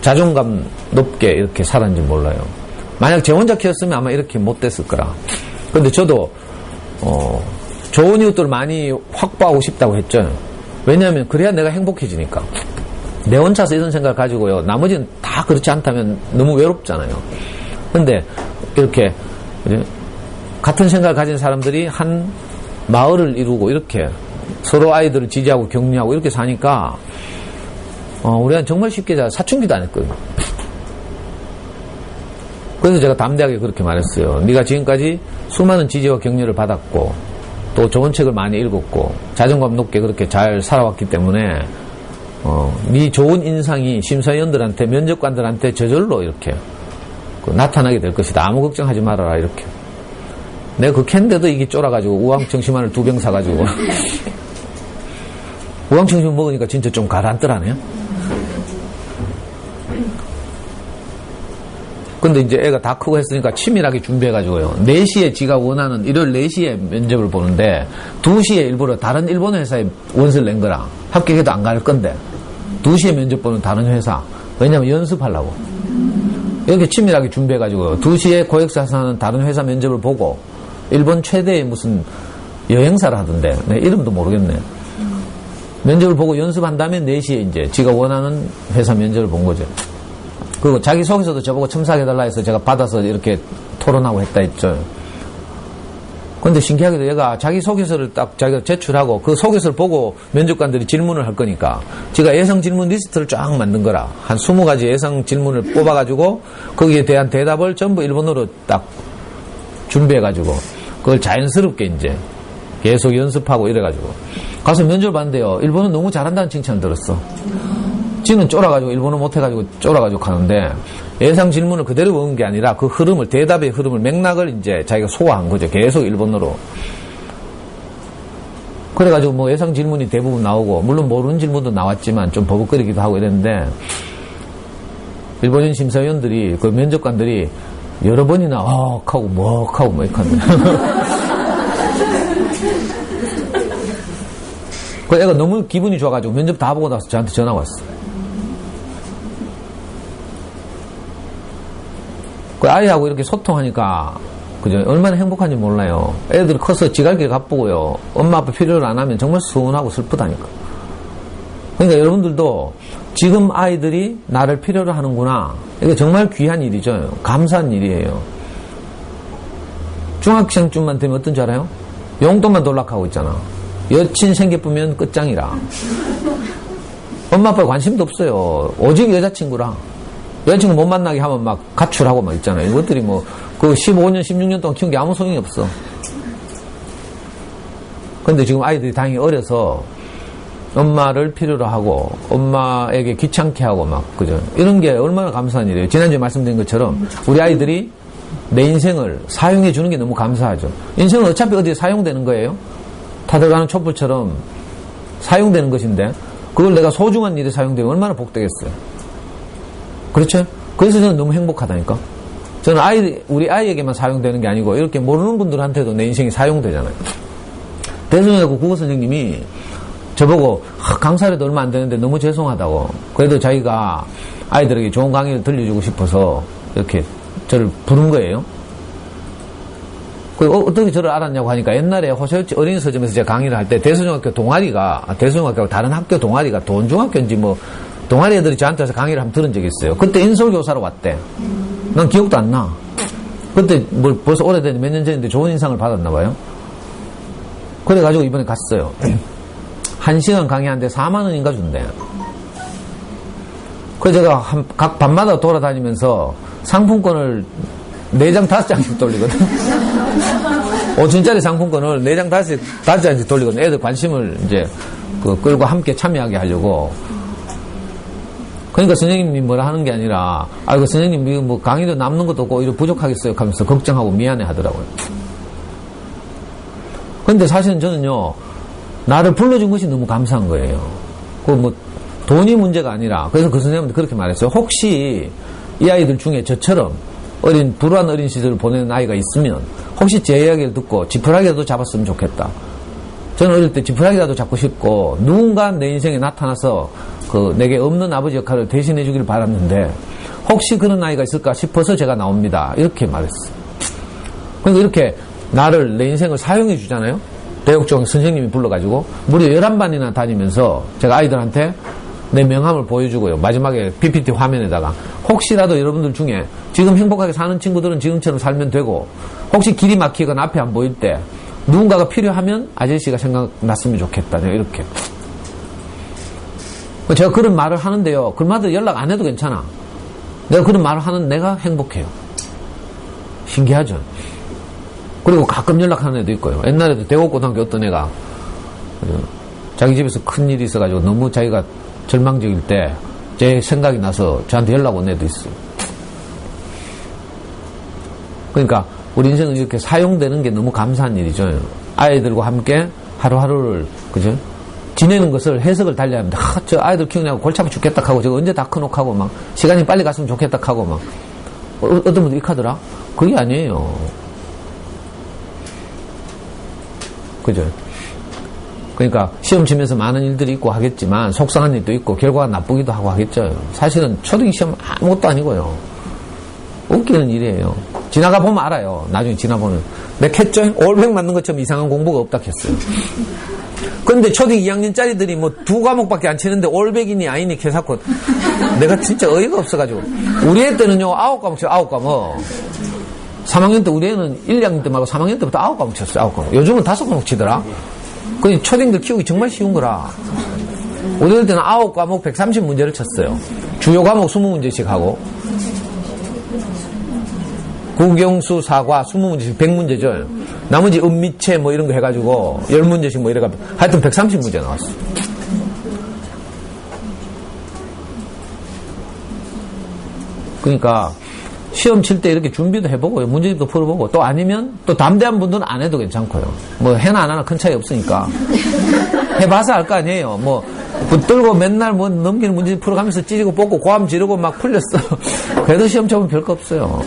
자존감 높게 이렇게 살았는지 몰라요. 만약 제 혼자 키웠으면 아마 이렇게 못 됐을 거라. 근데 저도 좋은 이웃들을 많이 확보하고 싶다고 했죠. 왜냐하면 그래야 내가 행복해지니까. 내 혼자서 이런 생각을 가지고요, 나머지는 다 그렇지 않다면 너무 외롭잖아요. 근데 이렇게 같은 생각을 가진 사람들이 한 마을을 이루고 이렇게 서로 아이들을 지지하고 격려하고 이렇게 사니까 우리는 정말 쉽게 사춘기도 안 했거든요. 그래서 제가 담대하게 그렇게 말했어요. 네가 지금까지 수많은 지지와 격려를 받았고 또 좋은 책을 많이 읽었고 자존감 높게 그렇게 잘 살아왔기 때문에 네 좋은 인상이 심사위원들한테, 면접관들한테 저절로 이렇게 나타나게 될 것이다. 아무 걱정하지 말아라. 이렇게. 내가 그 캔데도 이게 쫄아가지고 우황청심환을 2병 사가지고 우황청심 먹으니까 진짜 좀 가라앉더라네요. 근데 이제 애가 다 크고 했으니까 치밀하게 준비해가지고요. 4시에 지가 원하는, 일요일 4시에 면접을 보는데 2시에 일부러 다른 일본 회사에 원서를 낸 거라. 합격해도 안 갈 건데 2시에 면접 보는 다른 회사. 왜냐면 연습하려고. 이렇게 치밀하게 준비해가지고요. 2시에 고액사에서 하는 다른 회사 면접을 보고 일본 최대의 무슨 여행사를 하던데 내 이름도 모르겠네. 면접을 보고 연습한 다음에 4시에 이제 지가 원하는 회사 면접을 본 거죠. 그리고 자기 소개서도 저보고 첨삭해달라 해서 제가 받아서 이렇게 토론하고 했다 했죠. 근데 신기하게도 얘가 자기 소개서를 딱 자기가 제출하고 그 소개서를 보고 면접관들이 질문을 할 거니까 제가 예상 질문 리스트를 쫙 만든 거라. 한 20가지 예상 질문을 뽑아가지고 거기에 대한 대답을 전부 일본어로 딱 준비해가지고 그걸 자연스럽게 이제 계속 연습하고 이래가지고 가서 면접을 봤는데요. 일본어 너무 잘한다는 칭찬을 들었어. 지는 쫄아가지고 일본어 못해가지고 쫄아가지고 하는데 예상 질문을 그대로 외운 게 아니라 그 흐름을, 대답의 흐름을, 맥락을 이제 자기가 소화한 거죠. 계속 일본어로. 그래가지고 뭐 예상 질문이 대부분 나오고 물론 모르는 질문도 나왔지만 좀 버벅거리기도 하고 이랬는데 일본인 심사위원들이, 그 면접관들이 여러 번이나 하고 먹하고 뭐 이렇게 하는데 그 애가 너무 기분이 좋아가지고 면접 다 보고 나서 저한테 전화가 왔어. 그 아이하고 이렇게 소통하니까 그죠? 얼마나 행복한지 몰라요. 애들이 커서 지갈길 가쁘고요. 엄마 아빠 필요를 안 하면 정말 서운하고 슬프다니까. 그러니까 여러분들도 지금 아이들이 나를 필요로 하는구나. 이게 정말 귀한 일이죠. 감사한 일이에요. 중학생쯤만 되면 어떤 줄 알아요? 용돈만 돌락하고 있잖아. 여친 생겨보면 끝장이라. 엄마 아빠 관심도 없어요. 오직 여자친구랑. 여자친구 못 만나게 하면 막 가출하고 막 있잖아요. 이것들이 뭐, 그 15년, 16년 동안 키운 게 아무 소용이 없어. 근데 지금 아이들이 다행히 어려서 엄마를 필요로 하고, 엄마에게 귀찮게 하고 막, 그죠? 이런 게 얼마나 감사한 일이에요. 지난주에 말씀드린 것처럼, 우리 아이들이 내 인생을 사용해 주는 게 너무 감사하죠. 인생은 어차피 어디에 사용되는 거예요? 타들어가는 촛불처럼 사용되는 것인데, 그걸 내가 소중한 일에 사용되면 얼마나 복되겠어요. 그렇죠? 그래서 저는 너무 행복하다니까. 저는 우리 아이에게만 사용되는 게 아니고 이렇게 모르는 분들한테도 내 인생이 사용되잖아요. 대성여고 국어 선생님이 저보고 강사라도 얼마 안 되는데 너무 죄송하다고. 그래도 자기가 아이들에게 좋은 강의를 들려주고 싶어서 이렇게 저를 부른 거예요. 어떻게 저를 알았냐고 하니까 옛날에 호세우치 어린이 서점에서 제가 강의를 할 때 대성중학교 다른 학교 동아리가 돈중학교인지 뭐 동아리 애들이 저한테 와서 강의를 한번 들은 적이 있어요. 그때 인솔교사로 왔대. 난 기억도 안 나. 그때 뭐 벌써 오래됐는데 몇 년 전인데 좋은 인상을 받았나 봐요. 그래가지고 이번에 갔어요. 1시간 강의하는데 4만 원인가 준대. 그래서 제가 각 밤마다 돌아다니면서 상품권을 4장 5장씩 돌리거든. 5천짜리 상품권을 4장 5장씩 돌리거든. 애들 관심을 이제 끌고 함께 참여하게 하려고. 그러니까 선생님이 뭐라 하는 게 아니라, 아이고, 선생님, 이거 뭐 강의도 남는 것도 없고, 오히려 부족하겠어요. 하면서 걱정하고 미안해 하더라고요. 근데 사실은 저는요, 나를 불러준 것이 너무 감사한 거예요. 돈이 문제가 아니라, 그래서 그 선생님한테 그렇게 말했어요. 혹시 이 아이들 중에 저처럼 불우한 어린 시절을 보내는 아이가 있으면, 혹시 제 이야기를 듣고 지푸라기라도 잡았으면 좋겠다. 저는 어릴 때 지푸라기라도 잡고 싶고, 누군가 내 인생에 나타나서 내게 없는 아버지 역할을 대신해 주기를 바랐는데 혹시 그런 아이가 있을까 싶어서 제가 나옵니다. 이렇게 말했어요. 그러니까 이렇게 나를, 내 인생을 사용해 주잖아요. 대역종 선생님이 불러가지고 무려 11반이나 다니면서 제가 아이들한테 내 명함을 보여주고요. 마지막에 PPT 화면에다가 혹시라도 여러분들 중에 지금 행복하게 사는 친구들은 지금처럼 살면 되고, 혹시 길이 막히거나 앞에 안 보일 때 누군가가 필요하면 아저씨가 생각났으면 좋겠다. 내가 이렇게. 제가 그런 말을 하는데요. 그마다 연락 안 해도 괜찮아. 내가 그런 말을 하는 내가 행복해요. 신기하죠? 그리고 가끔 연락하는 애도 있고요. 옛날에도 대곡고등학교 어떤 애가 자기 집에서 큰일이 있어가지고 너무 자기가 절망적일 때 제 생각이 나서 저한테 연락 온 애도 있어요. 그러니까 우리 인생은 이렇게 사용되는 게 너무 감사한 일이죠. 아이들과 함께 하루하루를, 그죠? 지내는 것을 해석을 달리합니다. 저 아이들 키우냐고 골치 아파 죽겠다 하고, 저거 언제 다 커놓고 하고, 막, 시간이 빨리 갔으면 좋겠다 하고, 막. 어떤 분들 이렇게 하더라? 그게 아니에요. 그죠? 그러니까 시험 치면서 많은 일들이 있고 하겠지만 속상한 일도 있고 결과가 나쁘기도 하고 하겠죠. 사실은 초등이 시험 아무것도 아니고요. 웃기는 일이에요. 지나가 보면 알아요. 나중에 지나보면 맥했죠? 올백 맞는 것처럼 이상한 공부가 없다 했어요. 그런데 초등 2학년짜리들이 뭐 2과목밖에 안 치는데 올백이니 아니니 개사건. 내가 진짜 어이가 없어가지고. 우리 애 때는요 9과목 쳤어요. 9과목. 3학년 때 우리 애는 1, 2학년 때 말고 3학년 때부터 9과목 쳤어요. 9과목. 요즘은 5과목 치더라. 그 초딩들 키우기 정말 쉬운 거라. 우리 애 때는 9과목 130문제를 쳤어요. 주요 과목 20문제씩 하고. 국영수, 사과 20문제씩 100문제죠. 나머지 음미체 뭐 이런 거 해가지고 10문제씩 뭐 이래가 하여튼 130문제 나왔어. 그러니까 시험 칠 때 이렇게 준비도 해보고 문제집도 풀어보고, 또 아니면 또 담대한 분들은 안 해도 괜찮고요. 뭐 해나 안 하나 큰 차이 없으니까 해봐서 알 거 아니에요. 뭐 붙들고 맨날 뭐 넘기는 문제집 풀어가면서 찌르고 뽑고 고함 지르고 막 풀렸어. 그래도 시험 쳐보면 별거 없어요.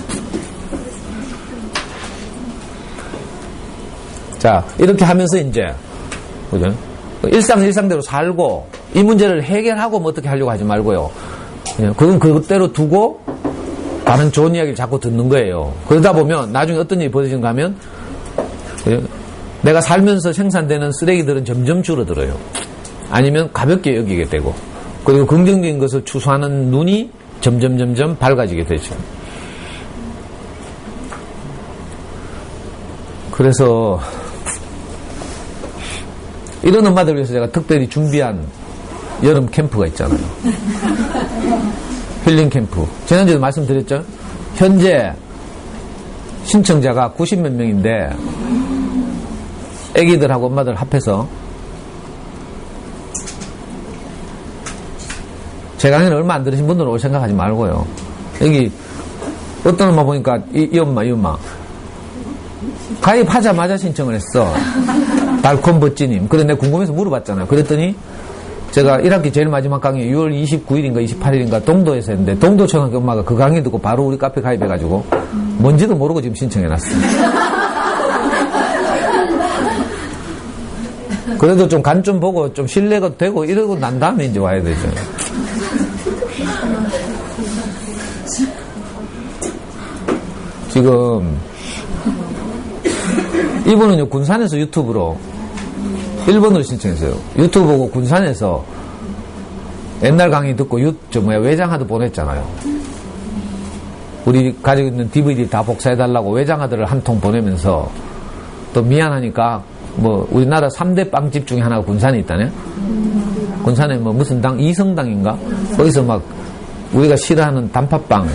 자, 이렇게 하면서 이제, 그죠? 일상대로 살고, 이 문제를 해결하고 뭐 어떻게 하려고 하지 말고요. 그건 그대로 두고, 다른 좋은 이야기를 자꾸 듣는 거예요. 그러다 보면, 나중에 어떤 일이 벌어지는가 하면, 내가 살면서 생산되는 쓰레기들은 점점 줄어들어요. 아니면 가볍게 여기게 되고, 그리고 긍정적인 것을 추구하는 눈이 점점 밝아지게 되죠. 그래서, 이런 엄마들을 위해서 제가 특별히 준비한 여름 캠프가 있잖아요. 힐링 캠프. 지난주에도 말씀드렸죠? 현재 신청자가 90몇 명인데 애기들하고 엄마들 합해서 제 강의는 얼마 안 들으신 분들은 올 생각하지 말고요. 여기 어떤 엄마 보니까 이 엄마 가입하자마자 신청을 했어. 달콤버찌님. 그래 내가 궁금해서 물어봤잖아요. 그랬더니 제가 1학기 제일 마지막 강의 6월 29일인가 28일인가 동도에서 했는데 동도 초등학교 엄마가 그 강의 듣고 바로 우리 카페 가입해가지고 뭔지도 모르고 지금 신청해놨어요. 그래도 좀 간 좀 보고 좀 신뢰가 되고 이러고 난 다음에 이제 와야 되죠. 지금 이분은요 군산에서 유튜브로 1번으로 신청했어요. 유튜브 보고 군산에서 옛날 강의 듣고 외장하드 보냈잖아요. 우리 가지고 있는 DVD 다 복사해달라고 외장하드를 한 통 보내면서 또 미안하니까 뭐 우리나라 3대 빵집 중에 하나가 군산에 있다네. 군산에 뭐 무슨 당 이성당인가 거기서 막 우리가 싫어하는 단팥빵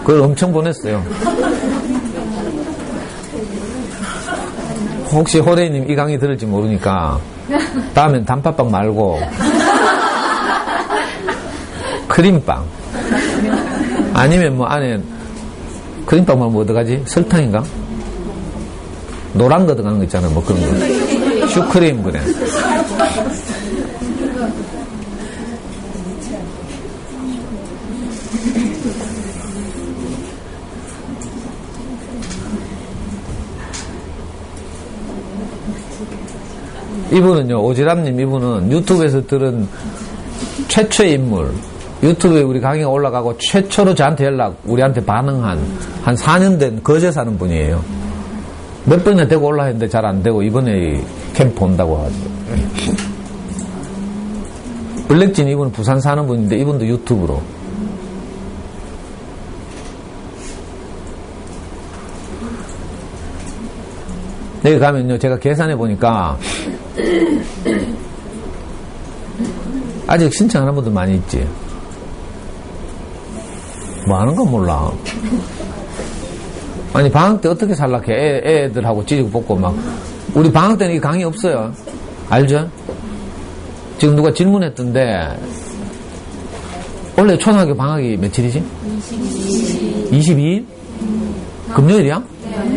그걸 엄청 보냈어요. 혹시 호레이님 이 강의 들을지 모르니까 다음엔 단팥빵 말고 크림빵 아니면 뭐 안에 크림빵 말고 뭐 어떡하지? 설탕인가? 노란 거 들어가는 거 있잖아요. 뭐 그런 거 슈크림 그래. 이분은요, 오지람님 이분은 유튜브에서 들은 최초의 인물. 유튜브에 우리 강의가 올라가고 최초로 저한테 우리한테 반응한 한 4년 된 거제 사는 분이에요. 몇 번이나 되고 올라왔는데 잘 안 되고 이번에 캠프 온다고 하죠. 블랙진 이분은 부산 사는 분인데 이분도 유튜브로. 여기 가면요, 제가 계산해 보니까 아직 신청 안 한 분들 많이 있지. 뭐 하는 건 몰라. 아니, 방학 때 어떻게 살락해? 애들하고 찌지고 뽑고 막. 우리 방학 때는 이 강의 없어요. 알죠? 지금 누가 질문했던데, 원래 초등학교 방학이 며칠이지? 22일? 금요일이야?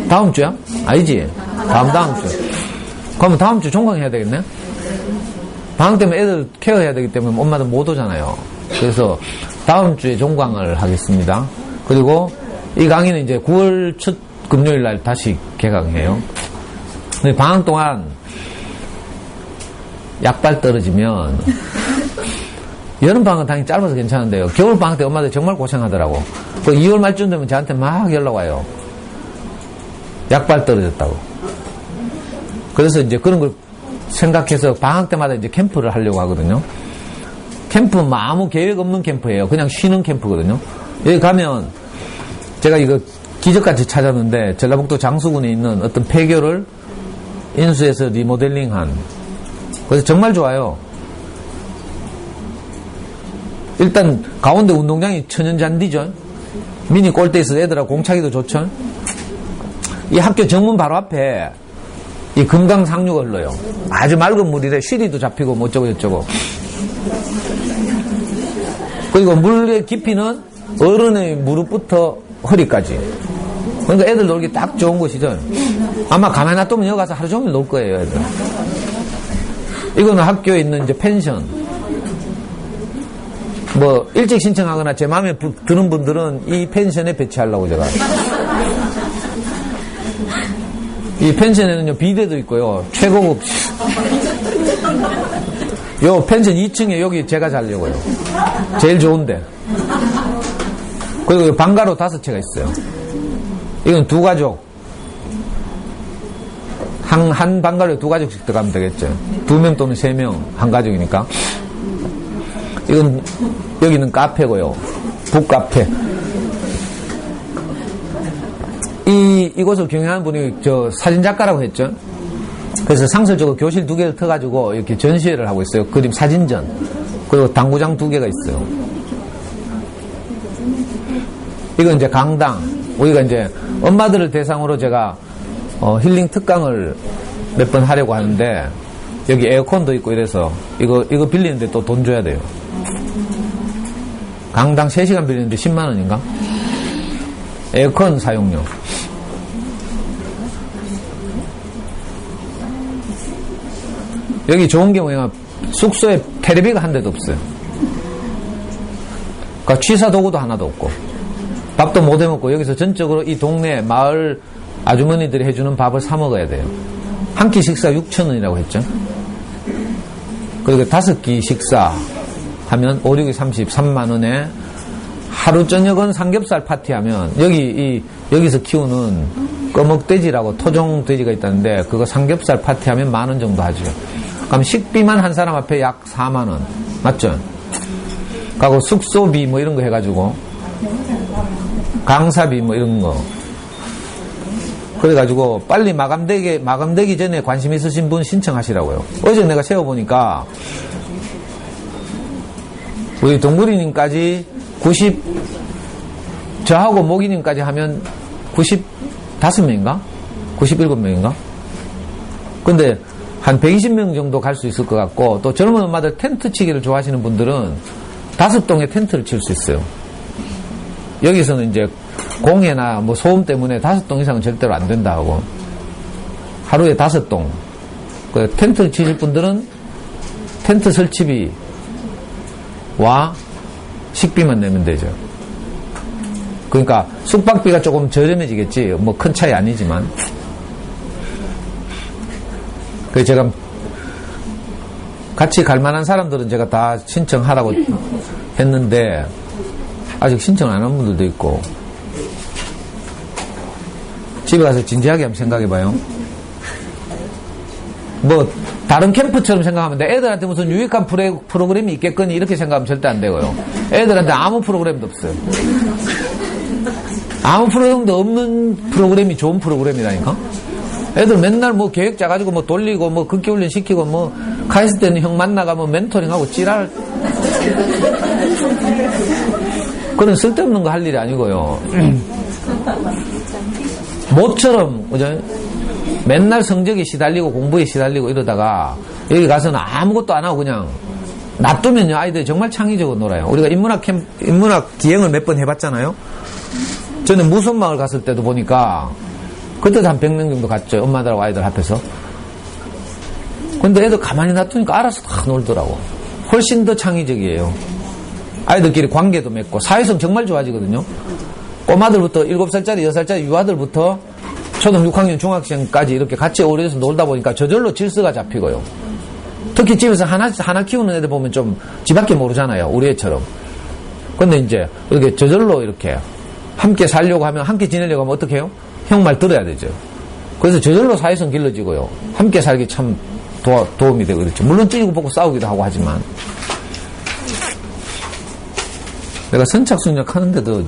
다음 주야? 아니지? 다음 주. 그러면 다음 주 종강해야 되겠네? 방학 때문에 애들 케어해야 되기 때문에 엄마들 못 오잖아요. 그래서 다음 주에 종강을 하겠습니다. 그리고 이 강의는 이제 9월 첫 금요일 날 다시 개강해요. 근데 방학 동안 약발 떨어지면 여름방학은 당연히 짧아서 괜찮은데요. 겨울방학 때 엄마들 정말 고생하더라고. 그 2월 말쯤 되면 저한테 막 연락 와요. 약발 떨어졌다고. 그래서 이제 그런 걸 생각해서 방학 때마다 이제 캠프를 하려고 하거든요. 캠프는 뭐 아무 계획 없는 캠프예요. 그냥 쉬는 캠프거든요. 여기 가면 제가 이거 기적같이 찾았는데 전라북도 장수군에 있는 어떤 폐교를 인수해서 리모델링한, 그래서 정말 좋아요. 일단 가운데 운동장이 천연잔디죠. 미니 골대 있어서 애들하고 공차기도 좋죠. 이 학교 정문 바로 앞에 이 금강상류가 흘러요. 아주 맑은 물이래. 쉬리도 잡히고 뭐 어쩌고 저쩌고. 그리고 물의 깊이는 어른의 무릎부터 허리까지. 그러니까 애들 놀기 딱 좋은 곳이죠. 아마 가만히 놔두면 여기 가서 하루 종일 놀 거예요, 애들. 이거는 학교에 있는 이제 펜션. 뭐 일찍 신청하거나 제 마음에 드는 분들은 이 펜션에 배치하려고 제가. 이 펜션에는요, 비대도 있고요, 최고급. 요 펜션 2층에 여기 제가 자려고요. 제일 좋은데. 그리고 방가로 5채가 있어요. 이건 2가족. 한 방가로에 2가족씩 들어가면 되겠죠. 2명 또는 3명, 한 가족이니까. 이건, 여기는 카페고요. 북카페. 이곳을 경영하는 분이 사진작가라고 했죠. 그래서 상설적으로 교실 2개를 터가지고 이렇게 전시회를 하고 있어요. 그림 사진전. 그리고 당구장 2개가 있어요. 이건 이제 강당. 우리가 이제 엄마들을 대상으로 제가 힐링 특강을 몇 번 하려고 하는데, 여기 에어컨도 있고 이래서 이거 빌리는데 또 돈 줘야 돼요. 강당 3시간 빌리는데 10만 원인가? 에어컨 사용료. 여기 좋은 경우에 숙소에 테레비가 한 대도 없어요. 그러니까 취사 도구도 하나도 없고, 밥도 못 해먹고, 여기서 전적으로 이 동네 마을 아주머니들이 해주는 밥을 사 먹어야 돼요. 한 끼 식사 6,000원이라고 했죠. 그리고 5끼 식사 하면 5, 6이 33만 원에 하루 저녁은 삼겹살 파티하면, 여기서 키우는 꺼먹돼지라고 토종 돼지가 있다는데, 그거 삼겹살 파티하면 10,000원 정도 하죠. 그럼 식비만 한 사람 앞에 약 4만 원. 맞죠? 그리고 숙소비 뭐 이런 거 해가지고, 강사비 뭐 이런 거. 그래가지고 빨리 마감되기 전에 관심 있으신 분 신청하시라고요. 어제 내가 세어보니까 우리 동구리님까지 저하고 모기님까지 하면 95명인가? 97명인가? 근데 한 120명 정도 갈 수 있을 것 같고, 또 젊은 엄마들 텐트 치기를 좋아하시는 분들은 5동에 텐트를 칠 수 있어요. 여기서는 이제 공해나 뭐 소음 때문에 5동 이상은 절대로 안 된다 하고, 하루에 5동. 그 텐트를 치실 분들은 텐트 설치비와 식비만 내면 되죠. 그러니까 숙박비가 조금 저렴해지겠지. 뭐 큰 차이 아니지만. 그래서 제가 같이 갈 만한 사람들은 제가 다 신청하라고 했는데 아직 신청 안 한 분들도 있고. 집에 가서 진지하게 한번 생각해봐요. 뭐 다른 캠프처럼 생각하면 돼. 애들한테 무슨 유익한 프로그램이 있겠거니 이렇게 생각하면 절대 안 되고요. 애들한테 아무 프로그램도 없어요. 아무 프로그램도 없는 프로그램이 좋은 프로그램이라니까. 애들 맨날 뭐 계획 짜가지고 뭐 돌리고 뭐 극기훈련 시키고 뭐 가있을 때는 형 만나가면 멘토링하고 찌랄. 그런 쓸데없는 거 할 일이 아니고요. 모처럼 그죠? 맨날 성적에 시달리고 공부에 시달리고 이러다가 여기 가서는 아무것도 안 하고 그냥 놔두면요 아이들이 정말 창의적으로 놀아요. 우리가 인문학 기행을 몇 번 해봤잖아요. 저는 무선마을 갔을 때도 보니까 그때도 한 100명 정도 갔죠. 엄마들하고 아이들 앞에서. 근데 애들 가만히 놔두니까 알아서 다 놀더라고. 훨씬 더 창의적이에요. 아이들끼리 관계도 맺고 사회성 정말 좋아지거든요. 꼬마들부터 7살짜리 6살짜리 유아들부터 초등 6학년 중학생까지 이렇게 같이 어울려서 놀다 보니까 저절로 질서가 잡히고요. 특히 집에서 하나 키우는 애들 보면 좀 지밖에 모르잖아요. 우리 애처럼. 근데 이제 이렇게 저절로 이렇게 함께 살려고 하면 함께 지내려고 하면 어떻게 해요? 형 말 들어야 되죠. 그래서 저절로 사회성 길러지고요. 함께 살기 참 도움이 되고 그렇죠. 물론 찌르고 볶고 싸우기도 하고 하지만 내가 선착순역 하는데도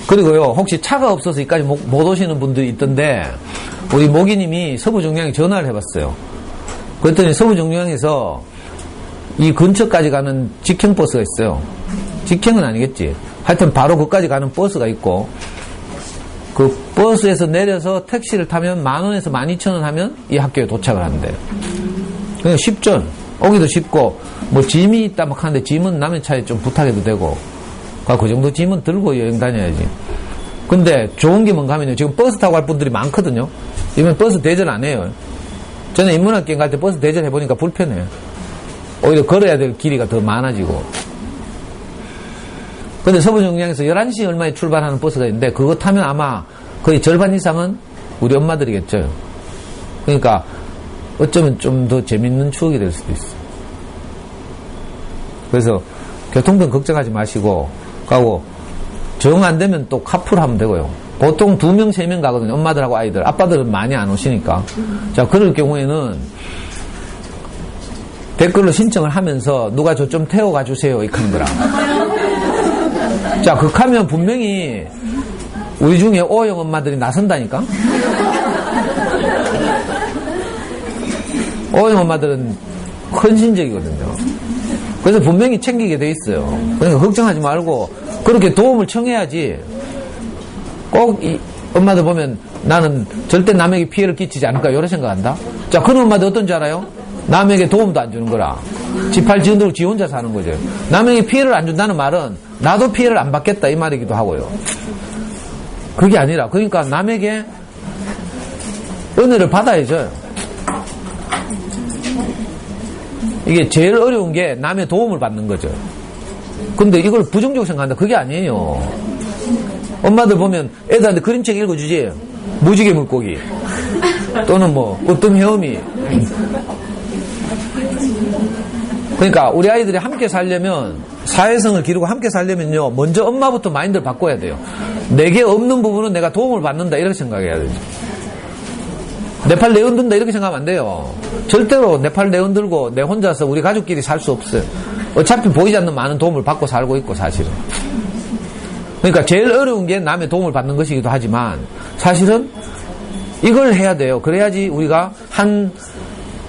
그리고요 혹시 차가 없어서 여기까지 못 오시는 분들이 있던데 우리 모기님이 서부정량에 전화를 해봤어요. 그랬더니 서부정량에서 이 근처까지 가는 직행버스가 있어요. 직행은 아니겠지. 하여튼 바로 거기까지 가는 버스가 있고 그 버스에서 내려서 택시를 타면 10,000원에서 12,000원 하면 이 학교에 도착을 한대. 그냥 쉽죠. 오기도 쉽고 뭐 짐이 있다 막 하는데 짐은 남의 차에 좀 부탁해도 되고 그 정도 짐은 들고 여행 다녀야지. 근데 좋은 게 뭔가 하면요 지금 버스 타고 갈 분들이 많거든요. 이번 버스 대절 안 해요. 저는 인문학기행 갈 때 버스 대절 해보니까 불편해요. 오히려 걸어야 될 길이가 더 많아지고. 근데 서부정량에서 11시 얼마에 출발하는 버스가 있는데 그거 타면 아마 거의 절반 이상은 우리 엄마들이겠죠. 그러니까 어쩌면 좀 더 재밌는 추억이 될 수도 있어요. 그래서 교통편 걱정하지 마시고 가고 정 안 되면 또 카풀 하면 되고요. 보통 2명, 3명 가거든요. 엄마들하고 아이들. 아빠들은 많이 안 오시니까. 자, 그럴 경우에는 댓글로 신청을 하면서 누가 저 좀 태워가 주세요. 이렇게 하는 거라. 자, 극하면 분명히 우리 중에 O형 엄마들이 나선다니까? O형 엄마들은 헌신적이거든요. 그래서 분명히 챙기게 돼 있어요. 그러니까 걱정하지 말고 그렇게 도움을 청해야지. 꼭 이 엄마들 보면 나는 절대 남에게 피해를 끼치지 않을까 이런 생각한다. 자, 그런 엄마들 어떤지 알아요? 남에게 도움도 안 주는 거라. 지팔 지은대로 지 혼자 사는 거죠. 남에게 피해를 안 준다는 말은 나도 피해를 안 받겠다 이 말이기도 하고요. 그게 아니라 그러니까 남에게 은혜를 받아야죠. 이게 제일 어려운 게 남의 도움을 받는 거죠. 근데 이걸 부정적으로 생각한다. 그게 아니에요. 엄마들 보면 애들한테 그림책 읽어주지. 무지개 물고기 또는 뭐 어떤 헤엄이. 그러니까 우리 아이들이 함께 살려면 사회성을 기르고 함께 살려면요 먼저 엄마부터 마인드를 바꿔야 돼요. 내게 없는 부분은 내가 도움을 받는다 이렇게 생각해야 되죠. 내 팔 내 흔든다 이렇게 생각하면 안 돼요. 절대로 내 팔 내 흔들고 내 혼자서 우리 가족끼리 살 수 없어요. 어차피 보이지 않는 많은 도움을 받고 살고 있고 사실은. 그러니까 제일 어려운 게 남의 도움을 받는 것이기도 하지만 사실은 이걸 해야 돼요. 그래야지 우리가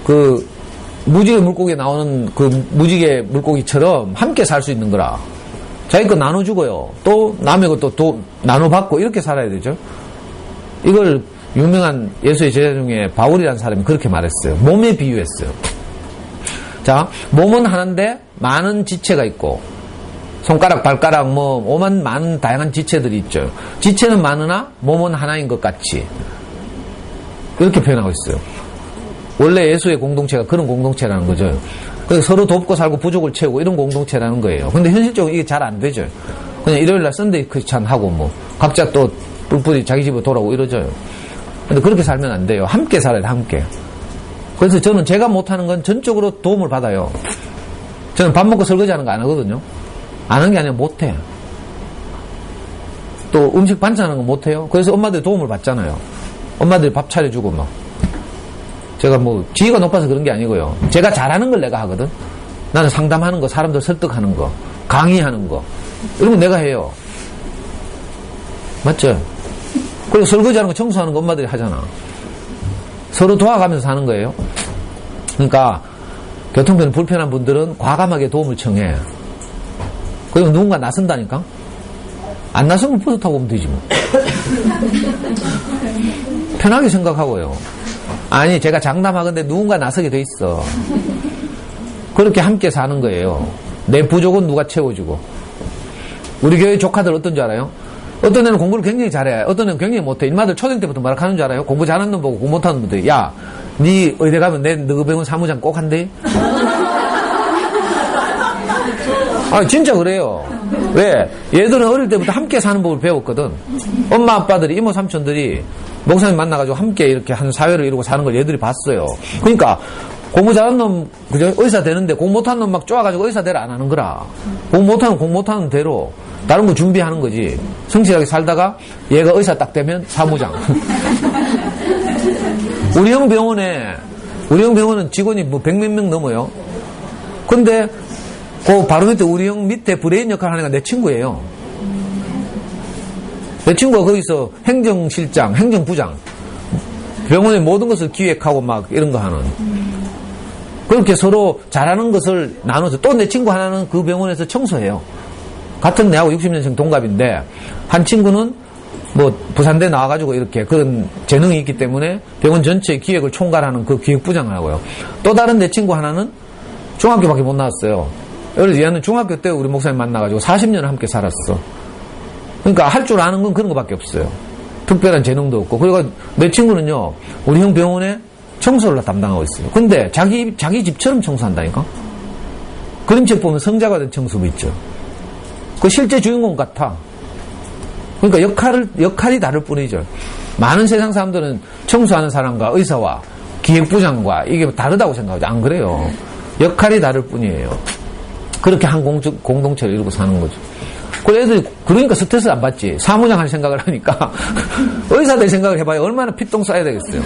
그 무지개 물고기에 나오는 그 무지개 물고기처럼 함께 살 수 있는 거라. 자기 거 나눠주고요. 또 남의 것도 또 나눠받고 이렇게 살아야 되죠. 이걸 유명한 예수의 제자 중에 바울이라는 사람이 그렇게 말했어요. 몸에 비유했어요. 자, 몸은 하나인데 많은 지체가 있고 손가락, 발가락, 뭐 오만 많은 다양한 지체들이 있죠. 지체는 많으나 몸은 하나인 것 같이 이렇게 표현하고 있어요. 원래 예수의 공동체가 그런 공동체라는 거죠. 그래서 서로 돕고 살고 부족을 채우고 이런 공동체라는 거예요. 근데 현실적으로 이게 잘 안 되죠. 그냥 일요일날 썬데이 크리스찬 하고 뭐 각자 또 뿔뿔이 자기 집으로 돌아오고 이러죠. 근데 그렇게 살면 안 돼요. 함께 살아야 돼, 함께. 그래서 저는 제가 못하는 건 전적으로 도움을 받아요. 저는 밥 먹고 설거지 하는 거 안 하거든요. 안 하는 게 아니라 못해. 또 음식 반찬하는 거 못해요. 그래서 엄마들이 도움을 받잖아요. 엄마들이 밥 차려주고 막. 제가 뭐 지위가 높아서 그런 게 아니고요. 제가 잘하는 걸 내가 하거든. 나는 상담하는 거, 사람들 설득하는 거, 강의하는 거 이런 거 내가 해요. 맞죠? 그리고 설거지하는 거, 청소하는 거 엄마들이 하잖아. 서로 도와가면서 사는 거예요. 그러니까 교통편 불편한 분들은 과감하게 도움을 청해. 그리고 누군가 나선다니까? 안 나서면 버스 타고 오면 되지 뭐. 편하게 생각하고요. 아니, 제가 장담하건대 누군가 나서게 돼 있어. 그렇게 함께 사는 거예요. 내 부족은 누가 채워주고. 우리 교회 조카들 어떤 줄 알아요? 어떤 애는 공부를 굉장히 잘해. 어떤 애는 굉장히 못해. 인마들 초등 때부터 뭐라 하는 줄 알아요? 공부 잘하는 놈 보고 공부 못하는 놈들. 야, 니 의대 가면 너 배운 사무장 꼭 한대? 아, 진짜 그래요. 왜? 얘들은 어릴 때부터 함께 사는 법을 배웠거든. 엄마, 아빠들이, 이모, 삼촌들이 목사님 만나가지고 함께 이렇게 한 사회를 이루고 사는 걸 얘들이 봤어요. 그러니까, 공부 잘하는 놈, 그죠? 의사 되는데, 공부 못하는 놈 막 쪼아가지고 의사 대로 안 하는 거라. 공부 못하는 대로 다른 거 준비하는 거지. 성실하게 살다가 얘가 의사 딱 되면 사무장. 우리 형 병원은 직원이 뭐 100몇 명 넘어요. 근데, 그 바로 밑에 우리 형 밑에 브레인 역할 하는 애가 내 친구예요. 내 친구가 거기서 행정실장, 행정부장, 병원의 모든 것을 기획하고 막 이런 거 하는. 그렇게 서로 잘하는 것을 나눠서 또 내 친구 하나는 그 병원에서 청소해요. 같은 내하고 60년생 동갑인데 한 친구는 뭐 부산대 나와가지고 이렇게 그런 재능이 있기 때문에 병원 전체의 기획을 총괄하는 그 기획부장을 하고요. 또 다른 내 친구 하나는 중학교밖에 못 나왔어요. 그래서 얘는 중학교 때 우리 목사님 만나가지고 40년을 함께 살았어. 그러니까 할 줄 아는 건 그런 것밖에 없어요. 특별한 재능도 없고. 그리고 내 친구는요, 우리 형 병원에 청소를 담당하고 있어요. 근데 자기 집처럼 청소한다니까? 그림책 보면 성자가 된 청소부 있죠. 그 실제 주인공 같아. 그러니까 역할이 다를 뿐이죠. 많은 세상 사람들은 청소하는 사람과 의사와 기획부장과 이게 다르다고 생각하죠. 안 그래요. 역할이 다를 뿐이에요. 그렇게 한 공동체를 이루고 사는 거죠. 그 애들이 그러니까 스트레스 안 받지. 사무장 할 생각을 하니까 의사 될 생각을 해봐요. 얼마나 피똥 싸야 되겠어요.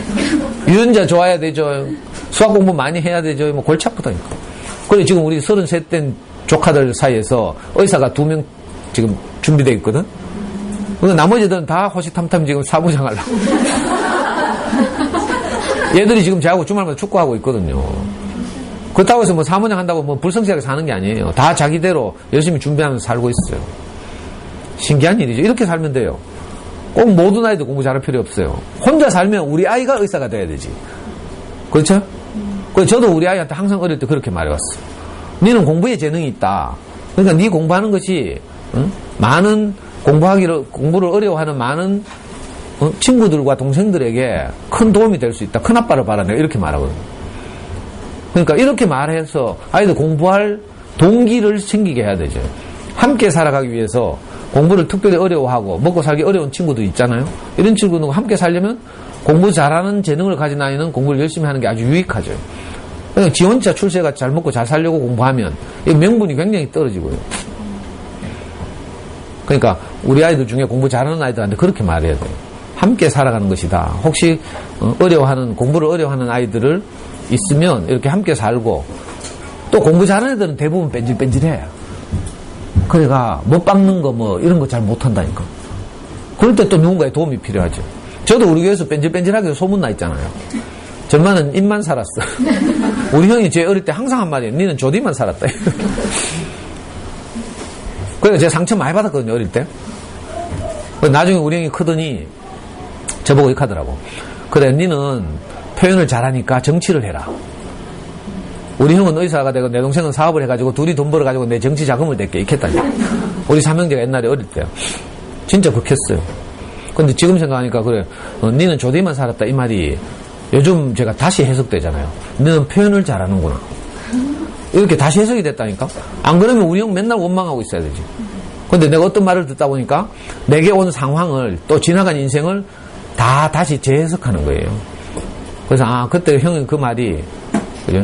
유전자 좋아야 되죠. 수학 공부 많이 해야 되죠. 뭐 골치 아프다니까. 그래 지금 우리 33된 조카들 사이에서 의사가 2명 지금 준비되어 있거든. 근데 나머지들은 다 호시탐탐 지금 사무장 하려고. 얘들이 지금 저하고 주말마다 축구하고 있거든요. 그렇다고 해서 뭐 사무장 한다고 뭐 불성실하게 사는 게 아니에요. 다 자기대로 열심히 준비하면서 살고 있어요. 신기한 일이죠. 이렇게 살면 돼요. 꼭 모든 아이들 공부 잘할 필요 없어요. 혼자 살면 우리 아이가 의사가 돼야 되지. 그렇죠? 그래서 저도 우리 아이한테 항상 어릴 때 그렇게 말해왔어요. 너는 공부에 재능이 있다. 그러니까 네 공부하는 것이 많은 공부를 어려워하는 많은 친구들과 동생들에게 큰 도움이 될 수 있다. 큰 아빠를 봐라. 내가 이렇게 말하거든요. 그러니까 이렇게 말해서 아이들 공부할 동기를 생기게 해야 되죠. 함께 살아가기 위해서 공부를 특별히 어려워하고 먹고 살기 어려운 친구도 있잖아요. 이런 친구들과 함께 살려면 공부 잘하는 재능을 가진 아이는 공부를 열심히 하는 게 아주 유익하죠. 그러니까 지 혼자 출세가 잘 먹고 잘 살려고 공부하면 이 명분이 굉장히 떨어지고요. 그러니까 우리 아이들 중에 공부 잘하는 아이들한테 그렇게 말해야 돼요. 함께 살아가는 것이다. 혹시 공부를 어려워하는 아이들을 있으면 이렇게 함께 살고, 또 공부 잘하는 애들은 대부분 뺀질뺀질해. 그러니까 못 박는 거 뭐 이런 거 잘 못한다니까. 그럴 때 또 누군가의 도움이 필요하죠. 저도 우리 교회에서 뺀질뺀질하게 소문나 있잖아요. 전만은 입만 살았어. 우리 형이 제 어릴 때 항상 한 말이에요. 니는 조디만 살았다. 그래서 제가 상처 많이 받았거든요, 어릴 때. 나중에 우리 형이 크더니 저보고 이렇게 하더라고. 그래, 니는 표현을 잘하니까 정치를 해라. 우리 형은 의사가 되고 내 동생은 사업을 해가지고 둘이 돈 벌어가지고 내 정치 자금을 낼게 이렇게 했다니까. 우리 삼형제가 옛날에 어릴 때요. 진짜 극했어요. 근데 지금 생각하니까 그래, 니는 조대만 살았다 이 말이 요즘 제가 다시 해석되잖아요. 너는 표현을 잘하는구나. 이렇게 다시 해석이 됐다니까. 안 그러면 우리 형 맨날 원망하고 있어야 되지. 근데 내가 어떤 말을 듣다 보니까 내게 온 상황을 또 지나간 인생을 다 다시 재해석하는 거예요. 그래서 그때 형이 그 말이 그죠?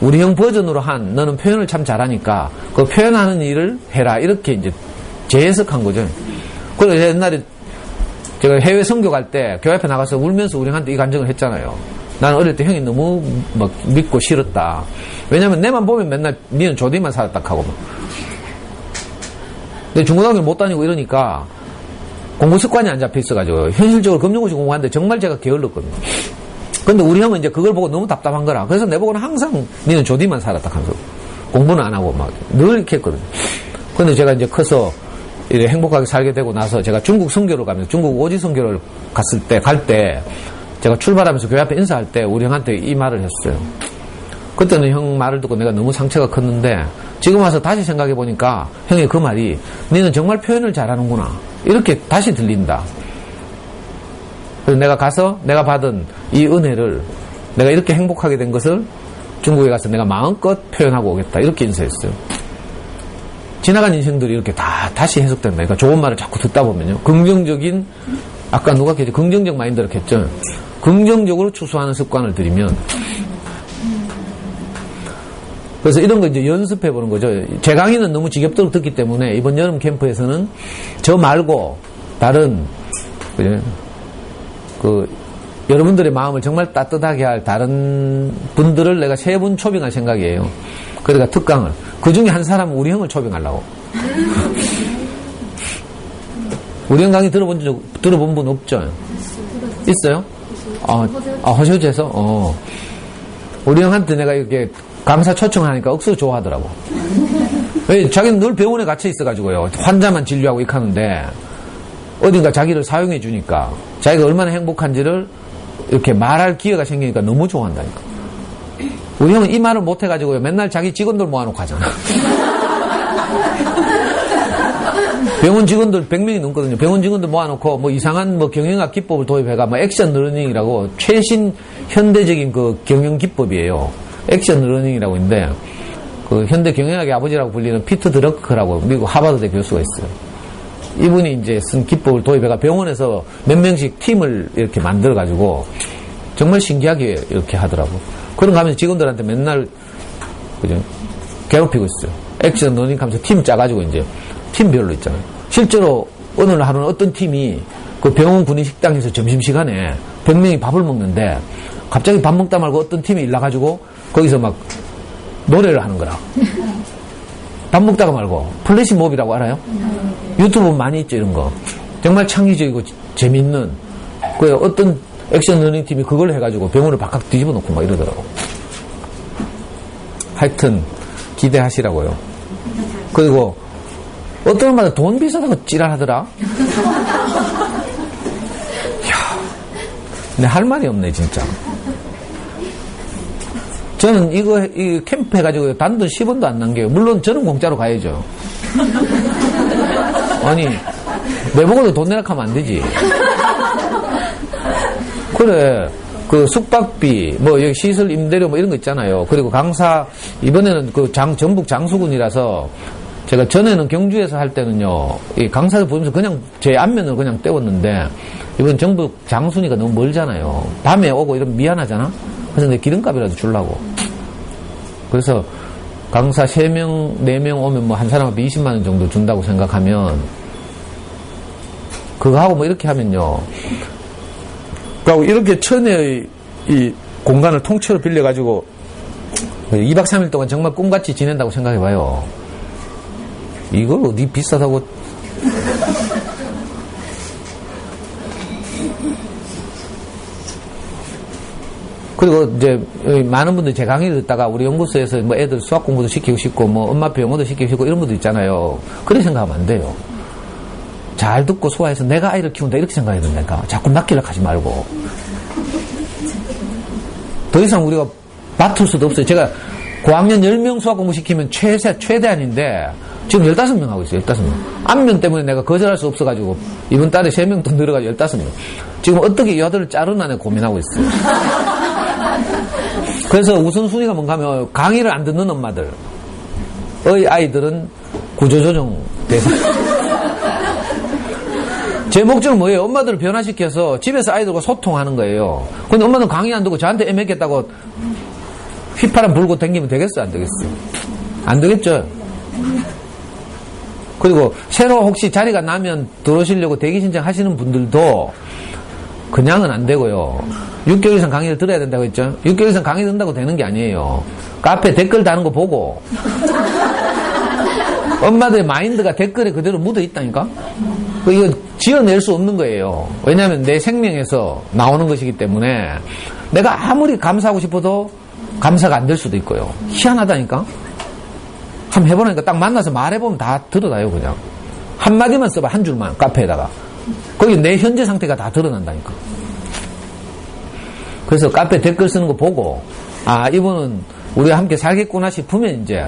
우리 형 버전으로 한 너는 표현을 참 잘하니까 그 표현하는 일을 해라 이렇게 이제 재해석한 거죠. 그래서 옛날에 제가 해외 선교 갈 때 교회 앞에 나가서 울면서 우리 형한테 이 간증을 했잖아요. 나는 어릴 때 형이 너무 막 믿고 싫었다. 왜냐면 내만 보면 맨날 니는 조디만 살았다 하고 막. 근데 중고등학교 못 다니고 이러니까 공부 습관이 안 잡혀 있어가지고 현실적으로 금융고시 공부하는데 정말 제가 게을렀거든요. 근데 우리 형은 이제 그걸 보고 너무 답답한 거라. 그래서 내보고는 항상 니는 조디만 살았다 하면서 공부는 안 하고 막 늘 이렇게 했거든요. 근데 제가 이제 커서 이렇게 행복하게 살게 되고 나서 제가 중국 선교를 가면서 중국 오지 선교를 갈 때 제가 출발하면서 교회 앞에 인사할 때 우리 형한테 이 말을 했어요. 그때는 형 말을 듣고 내가 너무 상처가 컸는데 지금 와서 다시 생각해 보니까 형의 그 말이 너는 정말 표현을 잘하는구나 이렇게 다시 들린다. 그래서 내가 가서 내가 받은 이 은혜를 내가 이렇게 행복하게 된 것을 중국에 가서 내가 마음껏 표현하고 오겠다 이렇게 인사했어요. 지나간 인생들이 이렇게 다 다시 해석된다. 그러니까 좋은 말을 자꾸 듣다 보면요. 긍정적인 아까 누가 했죠? 긍정적 마인드를 했죠. 긍정적으로 추수하는 습관을 들이면 그래서 이런 거 이제 연습해 보는 거죠. 제 강의는 너무 지겹도록 듣기 때문에 이번 여름 캠프에서는 저 말고 다른 여러분들의 마음을 정말 따뜻하게 할 다른 분들을 내가 3분 초빙할 생각이에요. 그러니까 특강을 그 중에 한 사람은 우리 형을 초빙하려고. 우리 형 강의 들어본 분 없죠? 있어요? 허셔지에서? 우리 형한테 내가 이렇게 강사 초청하니까 억수로 좋아하더라고. 왜? 자기는 늘 병원에 갇혀 있어가지고요. 환자만 진료하고 이렇게 하는데, 어딘가 자기를 사용해 주니까, 자기가 얼마나 행복한지를 이렇게 말할 기회가 생기니까 너무 좋아한다니까. 우리 형은 이 말을 못 해가지고요. 맨날 자기 직원들 모아놓고 하잖아. 병원 직원들 100명이 넘거든요. 병원 직원들 모아놓고 뭐 이상한 뭐 경영학 기법을 도입해가 뭐 액션 러닝이라고 최신 현대적인 그 경영 기법이에요. 액션 러닝이라고 있는데 그 현대 경영학의 아버지라고 불리는 피터 드러커라고 미국 하버드대 교수가 있어요. 이분이 이제 쓴 기법을 도입해가 병원에서 몇 명씩 팀을 이렇게 만들어가지고 정말 신기하게 이렇게 하더라고. 그런 거 하면서 직원들한테 맨날 그죠? 괴롭히고 있어요. 액션 러닝 하면서 팀 짜가지고 이제 팀별로 있잖아요. 실제로 어느 하루는 어떤 팀이 그 병원 군인식당에서 점심시간에 100명이 밥을 먹는데 갑자기 밥 먹다 말고 어떤 팀이 일나가지고 거기서 막 노래를 하는 거라. 밥 먹다가 말고 플래시몹이라고 알아요? 유튜브 많이 있죠 이런 거. 정말 창의적이고 재밌는 그 어떤 액션 러닝 팀이 그걸 해가지고 병원을 바깥 뒤집어 놓고 막 이러더라고. 하여튼 기대하시라고요. 그리고 어떤 엄마는 돈 비싸다고 찌랄하더라. 이야, 근데 할 말이 없네 진짜. 저는 이 캠프 해가지고 단돈 10원도 안 남겨요. 물론 저는 공짜로 가야죠. 아니 내보고도 돈 내라 하면 안 되지. 그래 그 숙박비 뭐 여기 시설 임대료 뭐 이런 거 있잖아요. 그리고 강사 이번에는 그 전북 장수군이라서 제가 전에는 경주에서 할 때는요 이 강사를 보면서 그냥 제 안면을 그냥 때웠는데 이번 전북 장수니까 너무 멀잖아요. 밤에 오고 이러면 미안하잖아. 그래서 내 기름값이라도 주려고. 그래서 강사 3명 4명 오면 뭐 한 사람한테 20만 원 정도 준다고 생각하면 그거 하고 뭐 이렇게 하면요 그리고 이렇게 천혜의 이 공간을 통째로 빌려가지고 2박 3일 동안 정말 꿈같이 지낸다고 생각해봐요. 이걸 어디 비싸다고. 그리고 이제 많은 분들이 제 강의를 듣다가 우리 연구소에서 뭐 애들 수학 공부도 시키고 싶고 뭐 엄마표 영어도 시키고 싶고 이런 분들 있잖아요. 그렇게 생각하면 안 돼요. 잘 듣고 소화해서 내가 아이를 키운다 이렇게 생각해야 된다니까. 자꾸 맡기려고 하지 말고. 더 이상 우리가 맡을 수도 없어요. 제가 고학년 10명 수학 공부 시키면 최대한인데 지금 15명 하고 있어요. 15명. 안면 때문에 내가 거절할 수 없어가지고 이번 달에 3명 더 늘어가지고 15명. 지금 어떻게 이 아들을 자르나 내가 고민하고 있어요. 그래서 우선순위가 뭔가 하면 강의를 안 듣는 엄마들 의 아이들은 구조조정 제 목적은 뭐예요? 엄마들을 변화시켜서 집에서 아이들과 소통하는 거예요. 근데 엄마는 강의 안 듣고 저한테 애매겠다고 휘파람 불고 다니면 되겠어요? 안 되겠어요? 안 되겠죠? 그리고 새로 혹시 자리가 나면 들어오시려고 대기 신청하시는 분들도 그냥은 안 되고요. 6개월 이상 강의를 들어야 된다고 했죠? 6개월 이상 강의 듣는다고 되는 게 아니에요. 카페 댓글 다는 거 보고 엄마들의 마인드가 댓글에 그대로 묻어 있다니까? 이거 지어낼 수 없는 거예요. 왜냐하면 내 생명에서 나오는 것이기 때문에 내가 아무리 감사하고 싶어도 감사가 안 될 수도 있고요. 희한하다니까? 한번 해보라니까. 딱 만나서 말해보면 다 드러나요, 그냥. 한마디만 써봐, 한 줄만, 카페에다가. 거기 내 현재 상태가 다 드러난다니까. 그래서 카페 댓글 쓰는 거 보고, 아, 이분은 우리가 함께 살겠구나 싶으면 이제,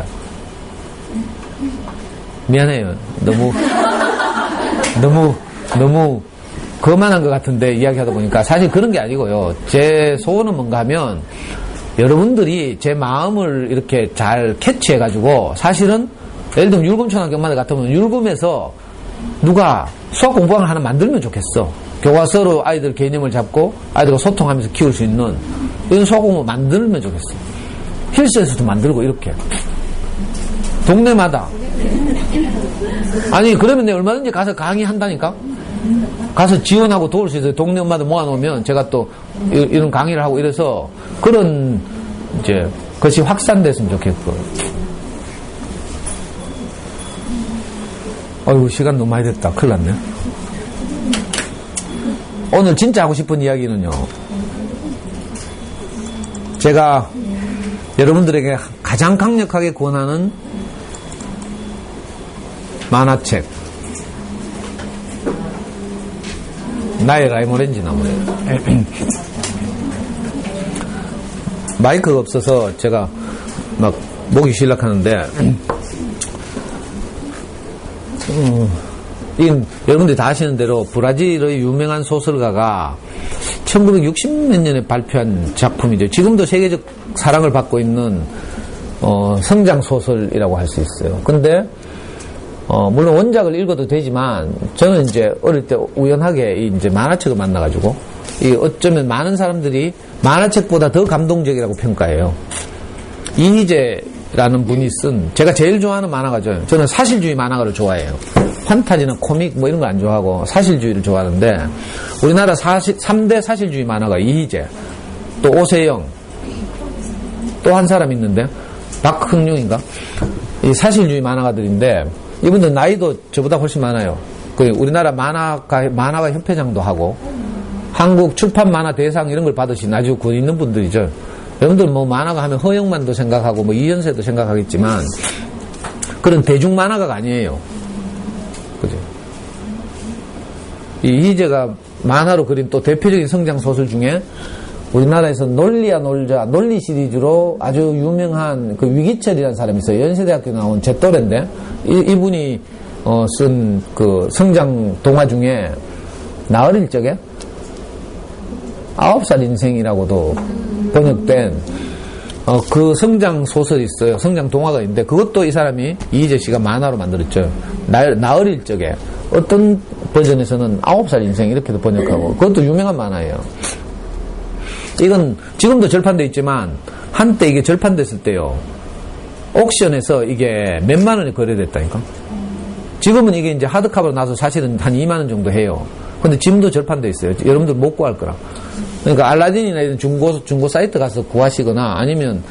미안해요. 너무 거만한 것 같은데 이야기하다 보니까 사실 그런 게 아니고요. 제 소원은 뭔가 하면 여러분들이 제 마음을 이렇게 잘 캐치해가지고 사실은 예를 들면 율금초등학교 엄마들 같으면 율금에서 누가 수학 공부방을 하나 만들면 좋겠어. 교과서로 아이들 개념을 잡고 아이들과 소통하면서 키울 수 있는 이런 수학 공부 만들면 좋겠어. 힐스에서도 만들고 이렇게 동네마다. 아니 그러면 내가 얼마든지 가서 강의한다니까. 가서 지원하고 도울 수 있어요. 동네 엄마들 모아놓으면 제가 또 이런 강의를 하고 이래서 그런 이제 것이 확산됐으면 좋겠고. 어이구 시간 너무 많이 됐다. 큰일 났네. 오늘 진짜 하고 싶은 이야기는요. 제가 여러분들에게 가장 강력하게 권하는 만화책. 나의 라이모렌지 나무래. 마이크가 없어서 제가 막 목이 실락하는데, 이건 여러분들이 다 아시는 대로 브라질의 유명한 소설가가 1960 몇 년에 발표한 작품이죠. 지금도 세계적 사랑을 받고 있는 성장 소설이라고 할 수 있어요. 근데 물론 원작을 읽어도 되지만 저는 이제 어릴 때 우연하게 이제 만화책을 만나가지고 이 어쩌면 많은 사람들이 만화책보다 더 감동적이라고 평가해요. 이희재라는 분이 쓴 제가 제일 좋아하는 만화가죠. 저는 사실주의 만화가를 좋아해요. 판타지나 코믹 뭐 이런 거 안 좋아하고 사실주의를 좋아하는데 우리나라 3대 사실주의 만화가 이희재, 또 오세영, 또 한 사람 있는데 박흥룡인가? 이 사실주의 만화가들인데 이분들 나이도 저보다 훨씬 많아요. 우리나라 만화가 협회장도 하고 한국 출판 만화 대상 이런 걸 받으신 아주 군 있는 분들이죠. 여러분들 뭐 만화가 하면 허영만도 생각하고 뭐 이현세도 생각하겠지만 그런 대중 만화가가 아니에요. 그죠? 이 이희재가 만화로 그린 또 대표적인 성장 소설 중에 우리나라에서 논리야 놀자, 논리 시리즈로 아주 유명한 그 위기철이라는 사람이 있어요. 연세대학교 나온 제 또래인데, 이분이, 쓴 그 성장 동화 중에, 나 어릴 적에, 9살 인생이라고도 번역된, 그 성장 소설이 있어요. 성장 동화가 있는데, 그것도 이 사람이, 이희재 씨가 만화로 만들었죠. 나 어릴 적에, 어떤 버전에서는 9살 인생 이렇게도 번역하고, 그것도 유명한 만화예요. 이건 지금도 절판돼 있지만 한때 이게 절판됐을 때요 옥션에서 이게 몇만 원에 거래됐다니까. 지금은 이게 이제 하드카바로 나서 사실은 한 2만 원 정도 해요. 근데 지금도 절판돼 있어요. 여러분들 못 구할 거라. 그러니까 알라딘이나 이런 중고 사이트 가서 구하시거나 아니면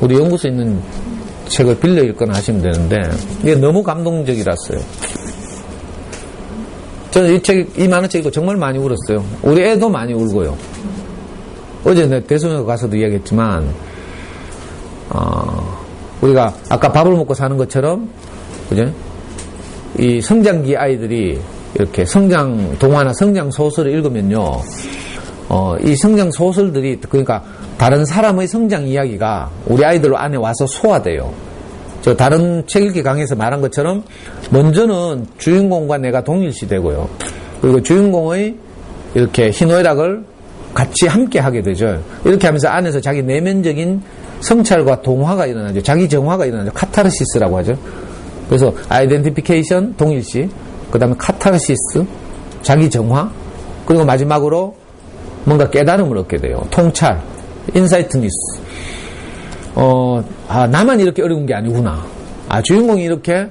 우리 연구소에 있는 책을 빌려 읽거나 하시면 되는데 이게 너무 감동적이랐어요. 저는 이 만화책 읽고 정말 많이 울었어요. 우리 애도 많이 울고요. 어제 내가 대소변 가서도 이야기했지만, 우리가 아까 밥을 먹고 사는 것처럼, 그죠? 이 성장기 아이들이 이렇게 성장 동화나 성장 소설을 읽으면요, 이 성장 소설들이, 그러니까 다른 사람의 성장 이야기가 우리 아이들 안에 와서 소화돼요. 저 다른 책 읽기 강의에서 말한 것처럼, 먼저는 주인공과 내가 동일시 되고요. 그리고 주인공의 이렇게 희노애락을 같이 함께 하게 되죠. 이렇게 하면서 안에서 자기 내면적인 성찰과 동화가 일어나죠. 자기 정화가 일어나죠. 카타르시스라고 하죠. 그래서 아이덴티피케이션 동일시, 그 다음에 카타르시스, 자기 정화, 그리고 마지막으로 뭔가 깨달음을 얻게 돼요. 통찰, 인사이트니스. 나만 이렇게 어려운 게 아니구나. 주인공이 이렇게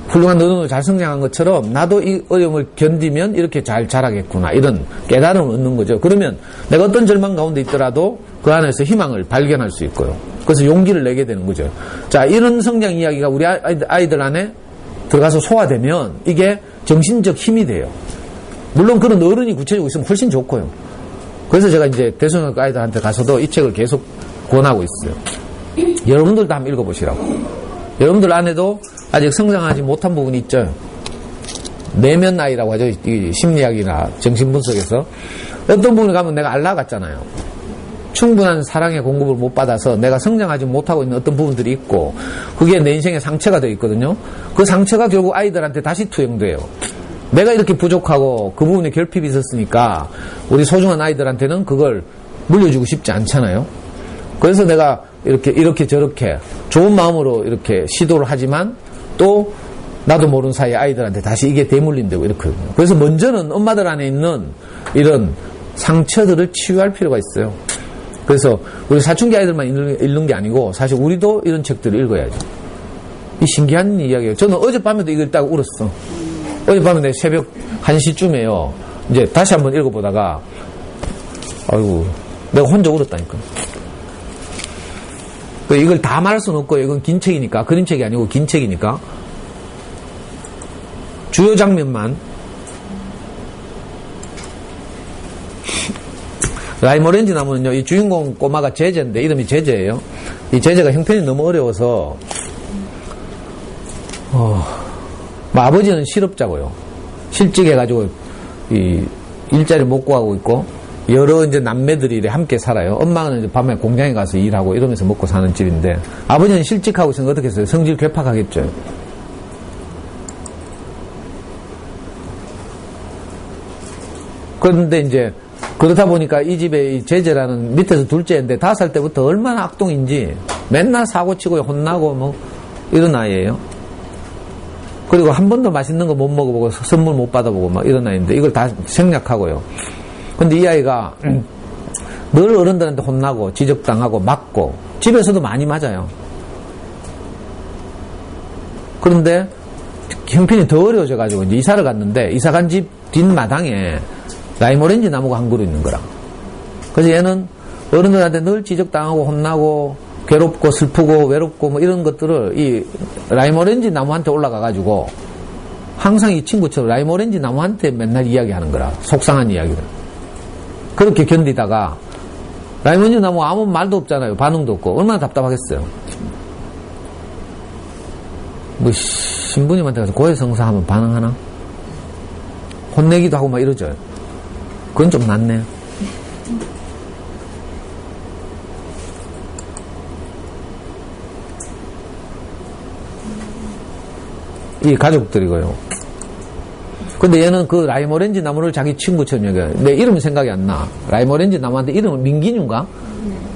훌륭한 노동을 잘 성장한 것처럼 나도 이 어려움을 견디면 이렇게 잘 자라겠구나. 이런 깨달음을 얻는 거죠. 그러면 내가 어떤 절망 가운데 있더라도 그 안에서 희망을 발견할 수 있고요. 그래서 용기를 내게 되는 거죠. 자, 이런 성장 이야기가 우리 아이들 안에 들어가서 소화되면 이게 정신적 힘이 돼요. 물론 그런 어른이 구체적으로 있으면 훨씬 좋고요. 그래서 제가 이제 대소년과 아이들한테 가서도 이 책을 계속 권하고 있어요. 여러분들도 한번 읽어보시라고. 여러분들 안에도 아직 성장하지 못한 부분이 있죠. 내면 나이라고 하죠. 이 심리학이나 정신분석에서. 어떤 부분에 가면 내가 알 나갔잖아요. 충분한 사랑의 공급을 못 받아서 내가 성장하지 못하고 있는 어떤 부분들이 있고, 그게 내 인생의 상처가 되어 있거든요. 그 상처가 결국 아이들한테 다시 투영돼요. 내가 이렇게 부족하고 그 부분에 결핍이 있었으니까 우리 소중한 아이들한테는 그걸 물려주고 싶지 않잖아요. 그래서 내가 이렇게 저렇게 좋은 마음으로 이렇게 시도를 하지만 또 나도 모르는 사이에 아이들한테 다시 이게 대물림되고 이렇거든요. 그래서 먼저는 엄마들 안에 있는 이런 상처들을 치유할 필요가 있어요. 그래서 우리 사춘기 아이들만 읽는 게 아니고 사실 우리도 이런 책들을 읽어야죠. 이 신기한 이야기예요. 저는 어젯밤에도 이걸 딱 울었어. 어젯밤에 내 새벽 1시쯤에요. 이제 다시 한번 읽어보다가 아이고 내가 혼자 울었다니까. 이걸 다 말할 수는 없고요. 이건 긴 책이니까, 그림책이 아니고 긴 책이니까 주요 장면만. 라이모렌지 나무는요, 이 주인공 꼬마가 제제인데 이름이 제제예요. 이 제제가 형편이 너무 어려워서 아버지는 실업자고요. 실직해가지고 이 일자리 못 구하고 있고, 여러 이제 남매들이 함께 살아요. 엄마는 이제 밤에 공장에 가서 일하고 이러면서 먹고 사는 집인데, 아버지는 실직하고 있으면 어떻게 했어요? 성질 괴팍하겠죠. 그런데 이제 그러다 보니까 이 집에 이 제재라는 밑에서 둘째인데 5살 때부터 얼마나 악동인지 맨날 사고치고 혼나고 뭐 이런 아이예요. 그리고 한 번도 맛있는 거 못 먹어보고 선물 못 받아보고 막 이런 아이인데 이걸 다 생략하고요. 근데 이 아이가 늘 어른들한테 혼나고 지적당하고 맞고 집에서도 많이 맞아요. 그런데 형편이 더 어려워져가지고 이제 이사를 갔는데, 이사 간 집 뒷마당에 라이모렌지 나무가 한 그루 있는 거라. 그래서 얘는 어른들한테 늘 지적당하고 혼나고 괴롭고 슬프고 외롭고 뭐 이런 것들을 이 라이모렌지 나무한테 올라가가지고 항상 이 친구처럼 라이모렌지 나무한테 맨날 이야기하는 거라. 속상한 이야기를. 그렇게 견디다가 라이모렌지 나무 아무 말도 없잖아요. 반응도 없고. 얼마나 답답하겠어요. 뭐 신부님한테 가서 고해성사하면 반응하나? 혼내기도 하고 막 이러죠. 그건 좀 낫네. 이 가족들이고요. 근데 얘는 그 라이모렌지 나무를 자기 친구처럼 여겨요. 내 이름이 생각이 안 나. 라이모렌지 나무한테 이름을 민기뉴인가?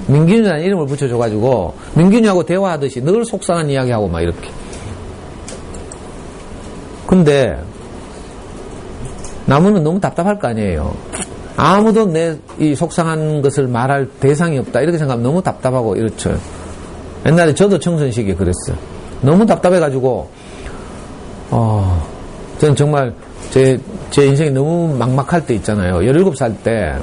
민기뉴라는 이름을 붙여줘가지고 민기뉴하고 대화하듯이 늘 속상한 이야기하고 막 이렇게. 근데 나무는 너무 답답할 거 아니에요. 아무도 내 이 속상한 것을 말할 대상이 없다 이렇게 생각하면 너무 답답하고 이렇죠. 옛날에 저도 청소년 시기에 그랬어요. 너무 답답해가지고 저는 정말 제 인생이 너무 막막할 때 있잖아요. 17살 때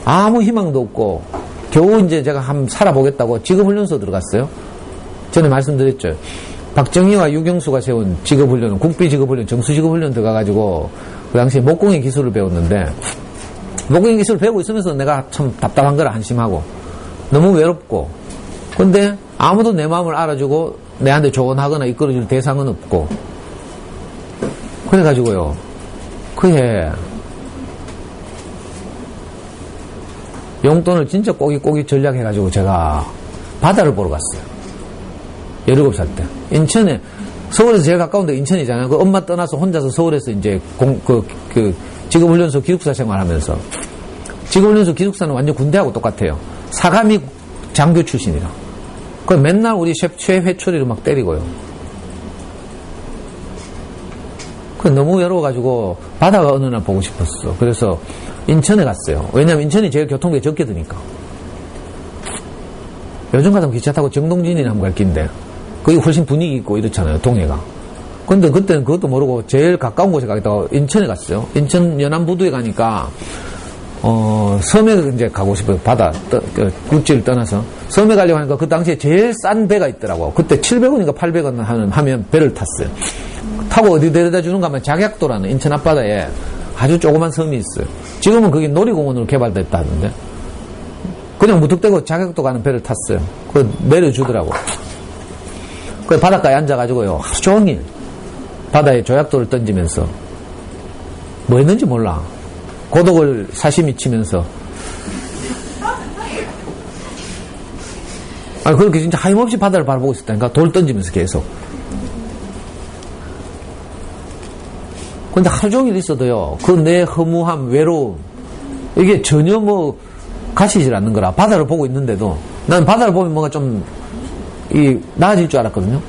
아무 희망도 없고 겨우 이제 제가 한번 살아보겠다고 직업훈련소 들어갔어요. 전에 말씀드렸죠. 박정희와 유경수가 세운 직업훈련은 국비직업훈련, 정수직업훈련 들어가가지고 그 당시에 목공의 기술을 배웠는데, 목공의 기술을 배우고 있으면서 내가 참 답답한 거라 한심하고 너무 외롭고, 근데 아무도 내 마음을 알아주고 내한테 조언하거나 이끌어줄 대상은 없고, 그래가지고요, 그해 용돈을 진짜 꼬깃꼬깃 전략해가지고 제가 바다를 보러 갔어요. 17살 때. 인천에, 서울에서 제일 가까운데 인천이잖아요. 그 엄마 떠나서 혼자서 서울에서 이제 직업훈련소 기숙사 생활하면서. 직업훈련소 기숙사는 완전 군대하고 똑같아요. 사감이 장교 출신이라. 그 맨날 우리 최 회초리를 막 때리고요. 너무 외로워가지고 바다가 어느 날 보고 싶었어. 그래서 인천에 갔어요. 왜냐면 인천이 제일 교통비가 적게 드니까. 요즘 같으면 기차 타고 정동진이나 한번 갈 긴데 거기 훨씬 분위기 있고 이렇잖아요, 동해가. 근데 그때는 그것도 모르고 제일 가까운 곳에 가겠다고 인천에 갔어요. 인천 연안부두에 가니까 섬에 이제 가고 싶어요. 바다, 굴지를 떠나서. 섬에 가려고 하니까 그 당시에 제일 싼 배가 있더라고. 그때 700원인가 800원 하면 배를 탔어요. 타고 어디 데려다 주는가 하면 작약도라는 인천 앞바다에 아주 조그만 섬이 있어요. 지금은 그게 놀이공원으로 개발됐다 하는데. 그냥 무턱대고 작약도 가는 배를 탔어요. 그 내려주더라고. 그 바닷가에 앉아가지고요. 하루 종일 바다에 조약돌을 던지면서 뭐 했는지 몰라. 고독을 사시미 치면서. 아니, 그렇게 진짜 하염없이 바다를 바라보고 있었다니까. 돌 던지면서 계속. 근데 하루 종일 있어도요, 그 내 허무함, 외로움, 이게 전혀 뭐, 가시질 않는 거라. 바다를 보고 있는데도, 난 바다를 보면 뭔가 좀, 나아질 줄 알았거든요.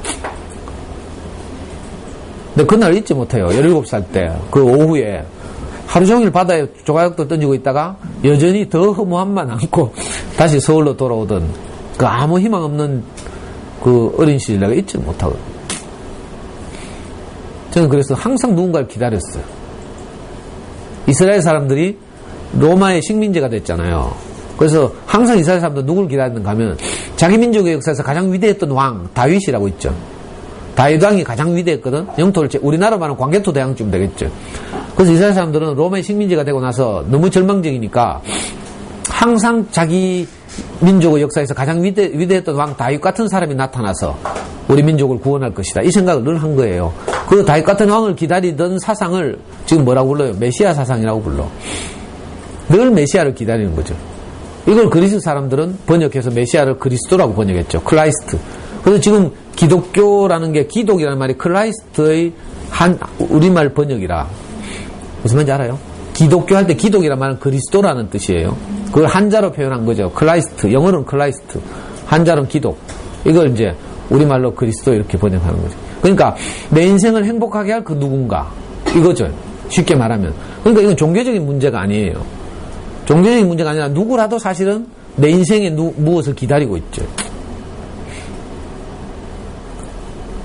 근데 그날 잊지 못해요. 17살 때, 그 오후에, 하루 종일 바다에 조각도 던지고 있다가, 여전히 더 허무함만 안고, 다시 서울로 돌아오던, 그 아무 희망 없는 그 어린 시절 내가 잊지 못하거든요. 저는 그래서 항상 누군가를 기다렸어요. 이스라엘 사람들이 로마의 식민지가 됐잖아요. 그래서 항상 이스라엘 사람들 누구를 기다리는가 하면 자기 민족의 역사에서 가장 위대했던 왕 다윗이라고 있죠. 다윗 왕이 가장 위대했거든. 영토를 우리나라 말하면 광개토 대왕쯤 되겠죠. 그래서 이스라엘 사람들은 로마의 식민지가 되고 나서 너무 절망적이니까 항상 자기 민족의 역사에서 가장 위대했던 왕 다윗 같은 사람이 나타나서 우리 민족을 구원할 것이다. 이 생각을 늘 한 거예요. 그 다윗 같은 왕을 기다리던 사상을 지금 뭐라고 불러요? 메시아 사상이라고 불러. 늘 메시아를 기다리는 거죠. 이걸 그리스 사람들은 번역해서 메시아를 그리스도라고 번역했죠. 클라이스트. 그래서 지금 기독교라는 게 기독이라는 말이 클라이스트의 우리말 번역이라. 무슨 말인지 알아요? 기독교 할 때 기독이라는 말은 그리스도라는 뜻이에요. 그걸 한자로 표현한 거죠. 클라이스트. 영어로는 클라이스트. 한자로는 기독. 이걸 이제 우리말로 그리스도 이렇게 번역하는 거죠. 그러니까 내 인생을 행복하게 할 그 누군가. 이거죠. 쉽게 말하면. 그러니까 이건 종교적인 문제가 아니에요. 종교적인 문제가 아니라 누구라도 사실은 내 인생에 무엇을 기다리고 있죠.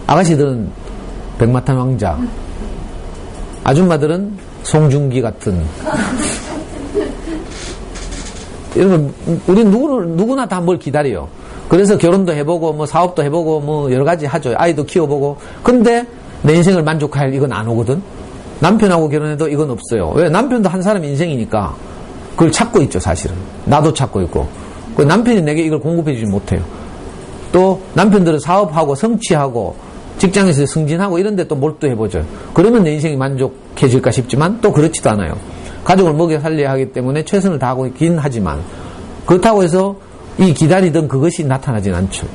아가씨들은 백마탄 왕자. 아줌마들은 송중기 같은. 이런 거, 우리 누구나 다 뭘 기다려요. 그래서 결혼도 해보고, 뭐 사업도 해보고, 뭐 여러 가지 하죠. 아이도 키워보고. 근데 내 인생을 만족할 이건 안 오거든? 남편하고 결혼해도 이건 없어요. 왜? 남편도 한 사람 인생이니까 그걸 찾고 있죠, 사실은. 나도 찾고 있고. 그 남편이 내게 이걸 공급해주지 못해요. 또 남편들은 사업하고 성취하고 직장에서 승진하고 이런 데 또 몰두해보죠. 그러면 내 인생이 만족해질까 싶지만 또 그렇지도 않아요. 가족을 먹여 살려야 하기 때문에 최선을 다하고 있긴 하지만 그렇다고 해서 이 기다리던 그것이 나타나진 않죠.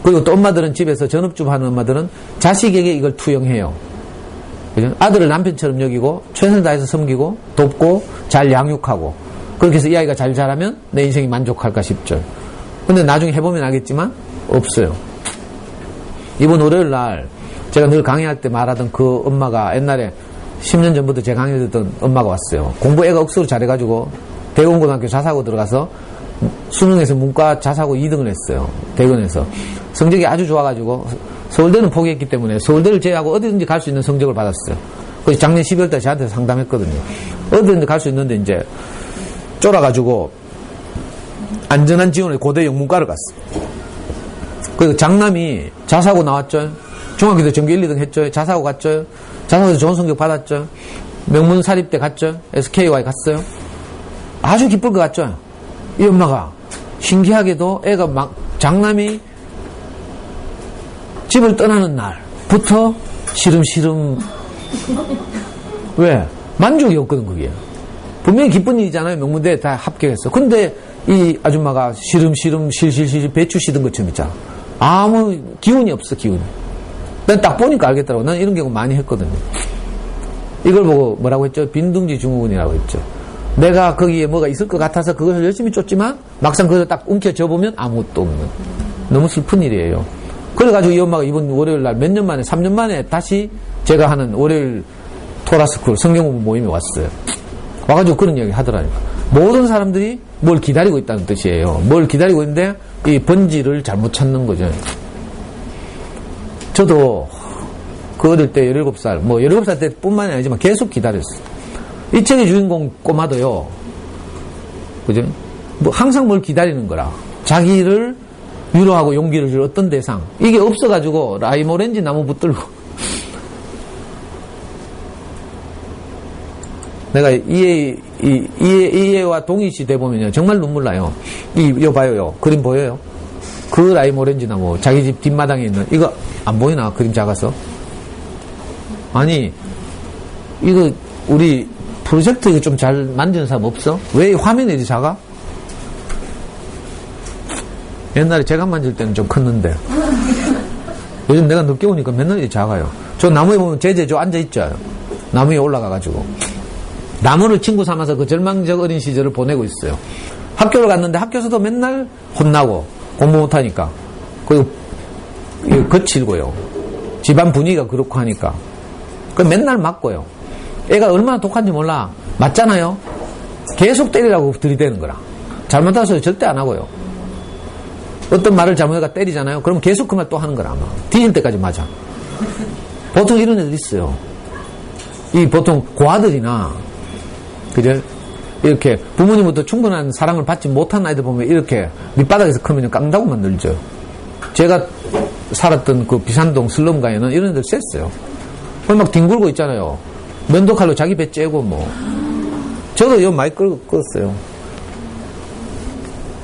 그리고 또 엄마들은 집에서 전업주부 하는 엄마들은 자식에게 이걸 투영해요. 그죠? 아들을 남편처럼 여기고 최선을 다해서 섬기고 돕고 잘 양육하고 그렇게 해서 이 아이가 잘 자라면 내 인생이 만족할까 싶죠. 근데 나중에 해보면 알겠지만 없어요. 이번 월요일 날 제가 늘 강의할 때 말하던 그 엄마가 옛날에 10년 전부터 제 강의 듣던 엄마가 왔어요. 공부 애가 억수로 잘해가지고 대원고등학교 자사고 들어가서 수능에서 문과 자사고 2등을 했어요. 대건에서. 성적이 아주 좋아가지고 서울대는 포기했기 때문에 서울대를 제외하고 어디든지 갈 수 있는 성적을 받았어요. 그래서 작년 12월달에 저한테 상담했거든요. 어디든지 갈 수 있는데 이제 쫄아가지고 안전한 지원에 고대 영문과를 갔어요. 그리고 장남이 자사고 나왔죠. 중학교 때 전교 1, 2등 했죠. 자사고 갔죠. 자사고에서 좋은 성적 받았죠. 명문 사립대 갔죠. SKY 갔어요. 아주 기쁠 것 같죠. 이 엄마가 신기하게도 애가 장남이 집을 떠나는 날부터 시름시름. 왜? 만족이 없거든 그게. 분명히 기쁜 일이잖아요. 명문대에 다 합격했어. 근데 이 아줌마가 시름시름 실실실 배추 씻은 것처럼 있잖아. 아무 기운이 없어. 기운이. 난 딱 보니까 알겠더라고. 난 이런 경우 많이 했거든요. 이걸 보고 뭐라고 했죠? 빈둥지 증후군이라고 했죠. 내가 거기에 뭐가 있을 것 같아서 그것을 열심히 쫓지만 막상 그걸 딱 움켜쥐어 보면 아무것도 없는. 너무 슬픈 일이에요. 그래가지고 이 엄마가 이번 월요일 날 몇 년 만에 3년 만에 다시 제가 하는 월요일 토라스쿨 성경 공부 모임에 왔어요. 와가지고 그런 이야기 하더라니까. 모든 사람들이 뭘 기다리고 있다는 뜻이에요. 뭘 기다리고 있는데 이 번지를 잘못 찾는 거죠. 저도 그 어릴 때 17살, 뭐 17살 때뿐만이 아니지만 계속 기다렸어요. 이 책의 주인공 꼬마도요. 그죠? 뭐 항상 뭘 기다리는 거라. 자기를 위로하고 용기를 줄 어떤 대상. 이게 없어가지고 라임오렌지 나무 붙들고. 내가 이해와 동의시 돼보면요. 정말 눈물 나요. 이거 봐요. 그림 보여요? 그 라임오렌지 나무. 자기 집 뒷마당에 있는. 이거 안 보이나? 그림 작아서? 아니, 이거 우리 프로젝트 이거 좀 잘 만드는 사람 없어? 왜 이 화면이 이렇게 작아? 옛날에 제가 만질 때는 좀 컸는데 요즘 내가 늦게 오니까 맨날 이렇게 작아요. 저 나무에 보면 제재 저 앉아있죠. 나무 위에 올라가가지고 나무를 친구 삼아서 그 절망적 어린 시절을 보내고 있어요. 학교를 갔는데 학교에서도 맨날 혼나고 공부 못하니까 그리고 거칠고요. 집안 분위기가 그렇고 하니까 그 맨날 맞고요. 애가 얼마나 독한지 몰라. 맞잖아요. 계속 때리라고 들이대는 거라. 잘못한 소리 절대 안 하고요. 어떤 말을 잘못해가 때리잖아요. 그럼 계속 그 말 또 하는 거라 아마. 뒤질 때까지 맞아. 보통 이런 애들 있어요. 이 보통 고아들이나 그죠? 이렇게 부모님부터 충분한 사랑을 받지 못한 아이들 보면 이렇게 밑바닥에서 크면 깡다고 만들죠. 제가 살았던 그 비산동 슬럼가에는 이런 애들 셌어요. 막 뒹굴고 있잖아요. 면도칼로 자기 배 째고 뭐. 저도 이거 많이 껐어요.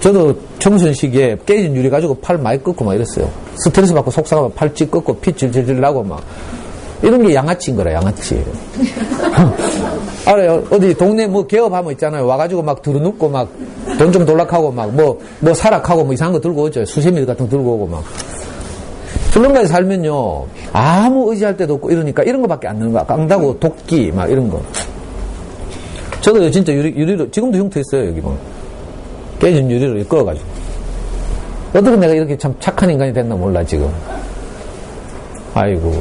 저도 청소년 시기에 깨진 유리 가지고 팔 많이 꺾고 막 이랬어요. 스트레스 받고 속상하면 팔 찌 꺾고 피 질질질 나고 막. 이런 게 양아치인 거라, 양아치. 알아요? 어디 동네 뭐 개업하면 있잖아요. 와가지고 막 들어눕고 막 돈 좀 돌락하고 막 뭐 사락하고 뭐 이상한 거 들고 오죠. 수세미 같은 거 들고 오고 막. 슬럼가에 살면요. 아무 의지할 데도 없고 이러니까 이런 거밖에 안 넣는 거야. 깡다고 도끼 막 이런 거. 저도 진짜 유리로, 지금도 흉터 있어요, 여기 뭐. 깨진 유리로 끌어가지고. 어떻게 내가 이렇게 참 착한 인간이 됐나 몰라, 지금. 아이고.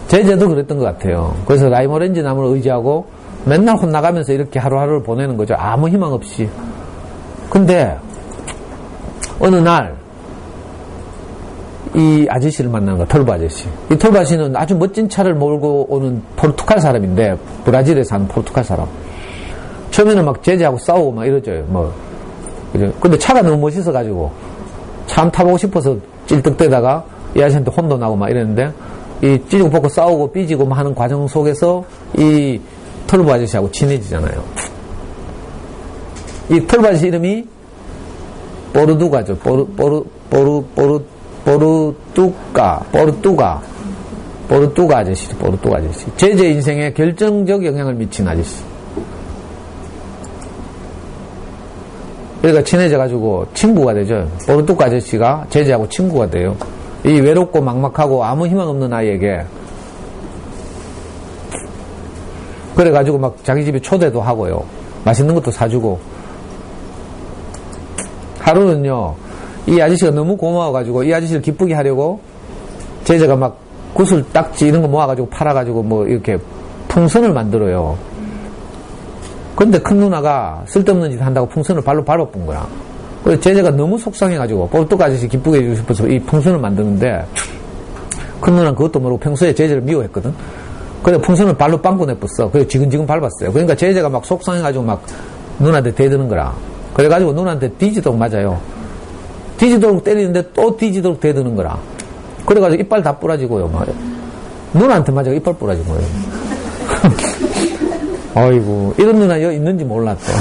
제재도 그랬던 것 같아요. 그래서 라임오렌지 나무를 의지하고 맨날 혼나가면서 이렇게 하루하루를 보내는 거죠. 아무 희망 없이. 근데, 어느 날, 이 아저씨를 만나는 거야, 털보 아저씨. 이 털보 아저씨는 아주 멋진 차를 몰고 오는 포르투갈 사람인데, 브라질에 사는 포르투갈 사람. 처음에는 막 제재하고 싸우고 막 이러죠, 뭐. 그죠? 근데 차가 너무 멋있어가지고, 차 한 타보고 싶어서 찔떡대다가 이 아저씨한테 혼도 나고 막 이랬는데, 이 찌르고 벗고 싸우고 삐지고 막 하는 과정 속에서 이 털보 아저씨하고 친해지잖아요. 이 털보 아저씨 이름이 포르두가죠. 포르투가 아저씨. 제제 인생에 결정적 영향을 미친 아저씨. 그러니까 친해져가지고 친구가 되죠. 포르투가 아저씨가 제제하고 친구가 돼요. 이 외롭고 막막하고 아무 희망 없는 아이에게. 그래가지고 막 자기 집에 초대도 하고요. 맛있는 것도 사주고. 하루는요, 이 아저씨가 너무 고마워가지고 이 아저씨를 기쁘게 하려고 제자가 막 구슬, 딱지 이런 거 모아가지고 팔아가지고 뭐 이렇게 풍선을 만들어요. 근데 큰 누나가 쓸데없는 짓 한다고 풍선을 발로 밟아본 거야. 그래서 제자가 너무 속상해가지고 포르투가 아저씨 기쁘게 해주고 싶어서 이 풍선을 만드는데 큰 누나는 그것도 모르고 평소에 제자를 미워했거든. 그래서 풍선을 발로 빵꾸 내뻤어. 그래서 지근지근 밟았어요. 그러니까 제자가 막 속상해가지고 막 누나한테 대드는 거라. 그래가지고 누나한테 뒤지도록 맞아요. 뒤지도록 때리는데 또 뒤지도록 대드는 거라. 그래가지고 이빨 다 부러지고요. 막. 누나한테 맞아서 이빨 부러진 거예요. 아이고, 이런 누나 여기 있는지 몰랐어.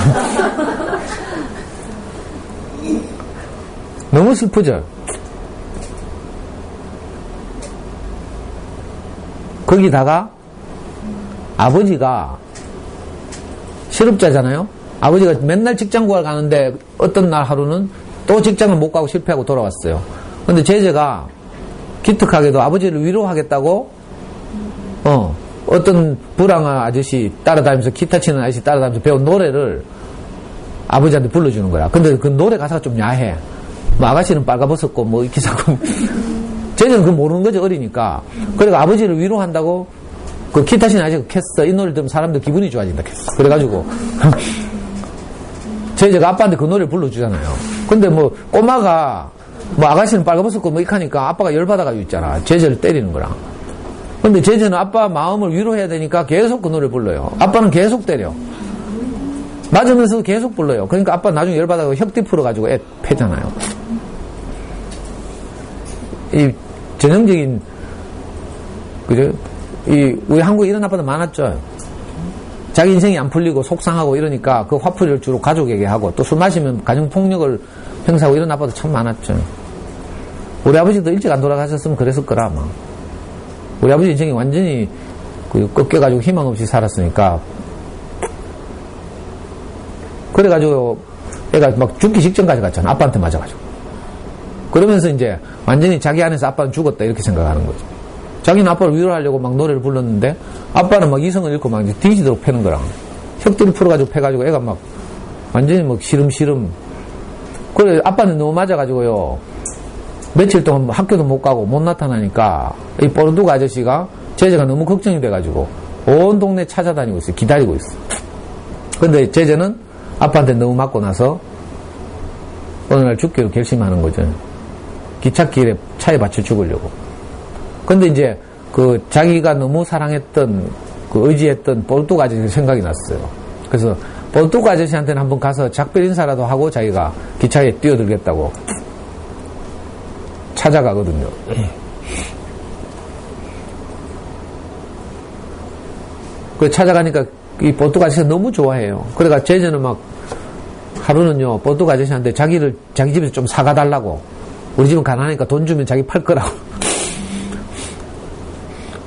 너무 슬프죠? 거기다가 아버지가 실업자잖아요? 아버지가 맨날 직장 구하러 가는데 어떤 날 하루는 또 직장을 못 가고 실패하고 돌아왔어요. 근데 제재가 기특하게도 아버지를 위로하겠다고 어떤 불황아 아저씨 따라다니면서 기타 치는 아저씨 따라다니면서 배운 노래를 아버지한테 불러주는 거야. 근데 그 노래 가사가 좀 야해. 뭐 아가씨는 빨가벗었고 뭐 이렇게 자꾸 제재는 그거 모르는 거죠, 어리니까. 그러니까 아버지를 위로한다고 그 기타신 아직 캤어. 이 노래 들으면 사람들 기분이 좋아진다 캤어. 그래가지고 제가 아빠한테 그 노래를 불러주잖아요. 근데 뭐 꼬마가 뭐 아가씨는 빨가벗고 뭐 이렇게 하니까 아빠가 열받아가지고 있잖아. 제재를 때리는 거랑. 근데 제재는 아빠 마음을 위로해야 되니까 계속 그 노래를 불러요. 아빠는 계속 때려. 맞으면서도 계속 불러요. 그러니까 아빠 나중에 열받아가지고 혁띠 풀어가지고 애 패잖아요. 이 전형적인 그죠? 우리 한국에 이런 아빠도 많았죠. 자기 인생이 안 풀리고 속상하고 이러니까 그 화풀이를 주로 가족에게 하고 또 술 마시면 가정폭력을 행사하고 이런 아빠도 참 많았죠. 우리 아버지도 일찍 안 돌아가셨으면 그랬을 거라 아마. 우리 아버지 인생이 완전히 꺾여가지고 희망 없이 살았으니까. 그래가지고 애가 막 죽기 직전까지 갔잖아. 아빠한테 맞아가지고. 그러면서 이제 완전히 자기 안에서 아빠는 죽었다 이렇게 생각하는 거죠. 자기는 아빠를 위로하려고 막 노래를 불렀는데 아빠는 막 이성을 잃고 막 뒤지도록 패는 거랑 혁들을 풀어가지고 패가지고 애가 막 완전히 막 시름시름. 그래 아빠는 너무 맞아가지고요 며칠 동안 학교도 못 가고 못 나타나니까 이 뽀르두가 아저씨가 제재가 너무 걱정이 돼가지고 온 동네 찾아다니고 있어요. 기다리고 있어요. 근데 제재는 아빠한테 너무 맞고 나서 어느 날 죽기로 결심하는 거죠. 기찻길에 차에 받쳐 죽으려고. 근데 이제 그 자기가 너무 사랑했던 그 의지했던 뽀르뚜가 아저씨 생각이 났어요. 그래서 뽀르뚜가 아저씨한테는 한번 가서 작별 인사라도 하고 자기가 기차에 뛰어들겠다고 찾아가거든요. 그 찾아가니까 이 뽀르뚜가 아저씨가 너무 좋아해요. 그러니까 제재는 막 하루는요 뽀르뚜가 아저씨한테 자기 집에서 좀 사가 달라고. 우리 집은 가난하니까 돈 주면 자기 팔 거라고.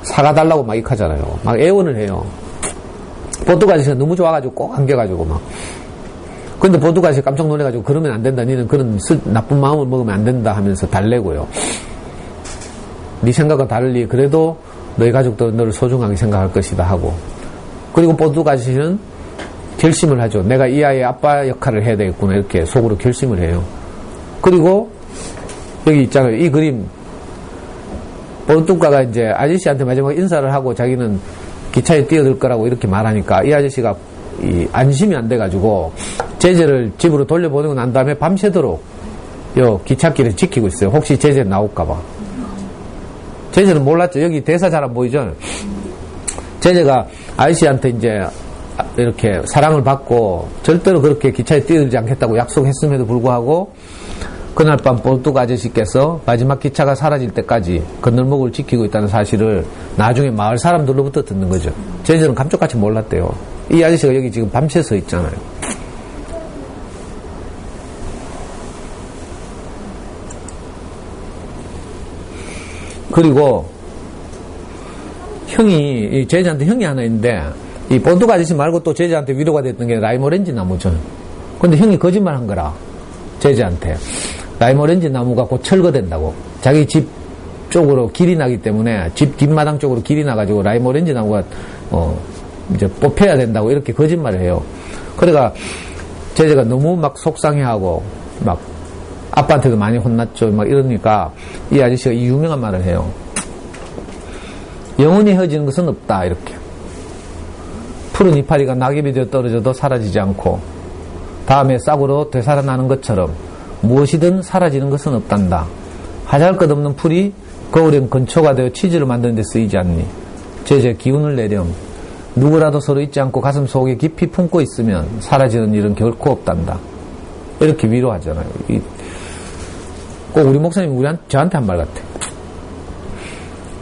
사가달라고 막 이렇게 하잖아요. 막 애원을 해요. 뽀르뚜가 아저씨가 너무 좋아가지고 꼭 안겨가지고 막. 근데 뽀르뚜가 아저씨 깜짝 놀래가지고 그러면 안 된다. 니는 그런 나쁜 마음을 먹으면 안 된다 하면서 달래고요. 네 생각과 달리 그래도 너희 가족도 너를 소중하게 생각할 것이다 하고. 그리고 뽀르뚜가 아저씨는 결심을 하죠. 내가 이 아이의 아빠 역할을 해야 되겠구나. 이렇게 속으로 결심을 해요. 그리고 여기 있잖아요. 이 그림. 뽀르뚜가가 이제 아저씨한테 마지막에 인사를 하고 자기는 기차에 뛰어들 거라고 이렇게 말하니까 이 아저씨가 안심이 안 돼가지고 제재를 집으로 돌려보내고 난 다음에 밤새도록 요 기찻길을 지키고 있어요. 혹시 제재 나올까봐. 제재는 몰랐죠. 여기 대사 잘 안 보이죠? 제재가 아저씨한테 이제 이렇게 사랑을 받고 절대로 그렇게 기차에 뛰어들지 않겠다고 약속했음에도 불구하고 그날 밤 뽀르뚜가 아저씨께서 마지막 기차가 사라질 때까지 건널목을 지키고 있다는 사실을 나중에 마을 사람들로부터 듣는 거죠. 제재는 감쪽같이 몰랐대요. 이 아저씨가 여기 지금 밤새 서 있잖아요. 그리고 형이, 제재한테 형이 하나 있는데 이 뽀르뚜가 아저씨 말고 또 제재한테 위로가 됐던 게 라임오렌지 나무죠. 근데 형이 거짓말 한 거라. 제재한테. 라임오렌지 나무가 곧 철거된다고. 자기 집 쪽으로 길이 나기 때문에 집 뒷마당 쪽으로 길이 나가지고 라임오렌지 나무가 이제 뽑혀야 된다고 이렇게 거짓말을 해요. 그러니까 제재가 너무 막 속상해하고 막 아빠한테도 많이 혼났죠. 막 이러니까 이 아저씨가 이 유명한 말을 해요. 영원히 헤어지는 것은 없다. 이렇게. 푸른 이파리가 낙엽이 되어 떨어져도 사라지지 않고 다음에 싹으로 되살아나는 것처럼 무엇이든 사라지는 것은 없단다. 하잘것없는 풀이 겨울엔 건초가 되어 치즈를 만드는 데 쓰이지 않니. 제재 기운을 내렴. 누구라도 서로 잊지 않고 가슴 속에 깊이 품고 있으면 사라지는 일은 결코 없단다. 이렇게 위로하잖아요. 꼭 우리 목사님이 저한테 한 말 같아.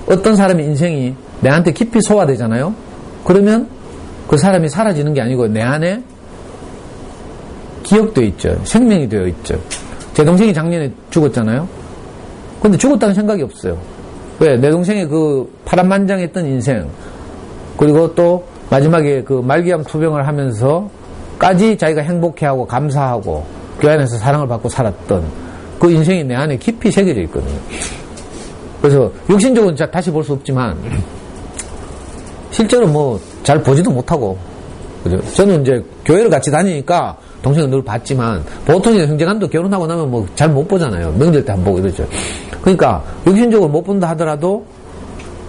어떤 사람의 인생이 내한테 깊이 소화되잖아요. 그러면 그 사람이 사라지는 게 아니고 내 안에 기억되어 있죠. 생명이 되어 있죠. 제 동생이 작년에 죽었잖아요. 근데 죽었다는 생각이 없어요. 왜? 내 동생의 그 파란만장했던 인생, 그리고 또 마지막에 그 말기암 투병을 하면서까지 자기가 행복해하고 감사하고 교회 안에서 사랑을 받고 살았던 그 인생이 내 안에 깊이 새겨져 있거든요. 그래서 육신적으로는 다시 볼 수 없지만 실제로 뭐 잘 보지도 못하고, 그죠? 저는 이제 교회를 같이 다니니까 동생은 늘 봤지만 보통 형제간도 결혼하고 나면 뭐 잘 못 보잖아요. 명절 때 한 보고 이러죠. 그러니까 육신적으로 못 본다 하더라도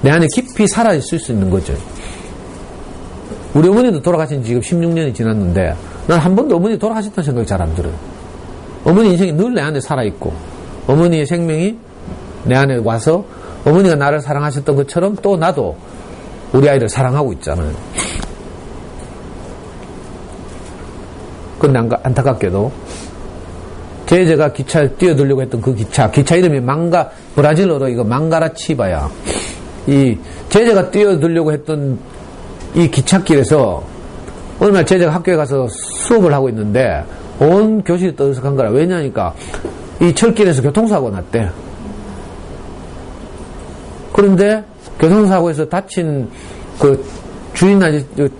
내 안에 깊이 살아있을 수 있는 거죠. 우리 어머니도 돌아가신 지 지금 16년이 지났는데 난 한 번도 어머니 돌아가셨다는 생각이 잘 안 들어요. 어머니 인생이 늘 내 안에 살아있고 어머니의 생명이 내 안에 와서 어머니가 나를 사랑하셨던 것처럼 또 나도 우리 아이를 사랑하고 있잖아요. 근데 안타깝게도 제가 기차에 뛰어들려고 했던 그 기차 이름이 브라질어로 이거 망가라치바야. 이 제가 뛰어들려고 했던 이 기찻길에서 어느 날 제가 학교에 가서 수업을 하고 있는데 온 교실이 떠들썩한 거라. 왜냐니까 이 철길에서 교통사고가 났대. 그런데 교통사고에서 다친 그 주인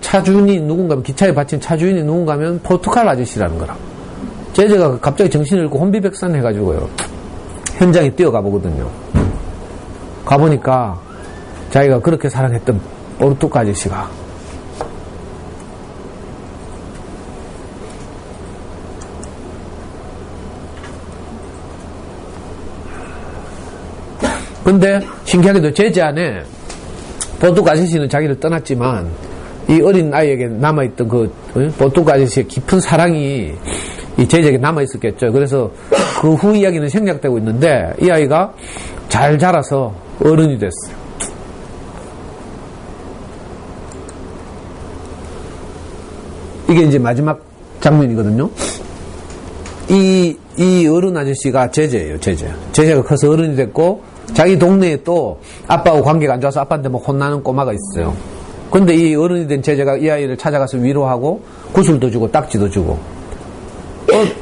차주인이 누군가면, 기차에 받친 차주인이 누군가면 포르투갈 아저씨라는 거라. 제가 갑자기 정신을 잃고 혼비백산 해가지고요. 현장에 뛰어가 보거든요. 가보니까 자기가 그렇게 사랑했던 포르투갈 아저씨가 근데 신기하게도 제재 안에 포르투갈 아저씨는 자기를 떠났지만 이 어린 아이에게 남아있던 그 포르투갈 아저씨의 깊은 사랑이 이 제재에게 남아있었겠죠. 그래서 그 후 이야기는 생략되고 있는데 이 아이가 잘 자라서 어른이 됐어요. 이게 이제 마지막 장면이거든요. 이 어른 아저씨가 제재예요. 제재가 커서 어른이 됐고 자기 동네에 또 아빠하고 관계가 안 좋아서 아빠한테 뭐 혼나는 꼬마가 있어요. 근데 이 어른이 된 제재가 이 아이를 찾아가서 위로하고 구슬도 주고 딱지도 주고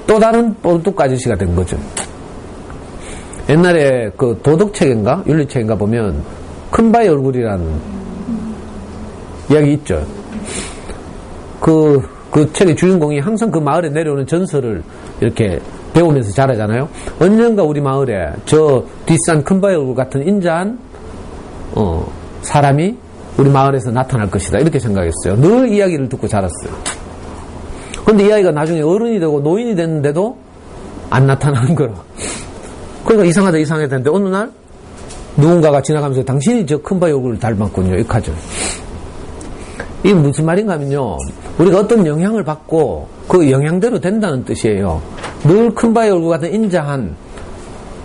또 다른 포르투갈 아저씨가 된 거죠. 옛날에 그 도덕책인가 윤리책인가 보면 큰바의 얼굴이라는 이야기 있죠. 그 책의 주인공이 항상 그 마을에 내려오는 전설을 이렇게 배우면서 자라잖아요. 언젠가 우리 마을에 저 뒷산 큰바의 얼굴 같은 인자한 사람이 우리 마을에서 나타날 것이다. 이렇게 생각했어요. 늘 이야기를 듣고 자랐어요. 근데 이 아이가 나중에 어른이 되고 노인이 됐는데도 안 나타나는 거라. 그러니까 이상하다 했는데 어느 날 누군가가 지나가면서 당신이 저 큰바의 얼굴을 닮았군요. 이렇게 하죠. 이게 무슨 말인가 하면요. 우리가 어떤 영향을 받고 그 영향대로 된다는 뜻이에요. 늘 큰바의 얼굴 같은 인자한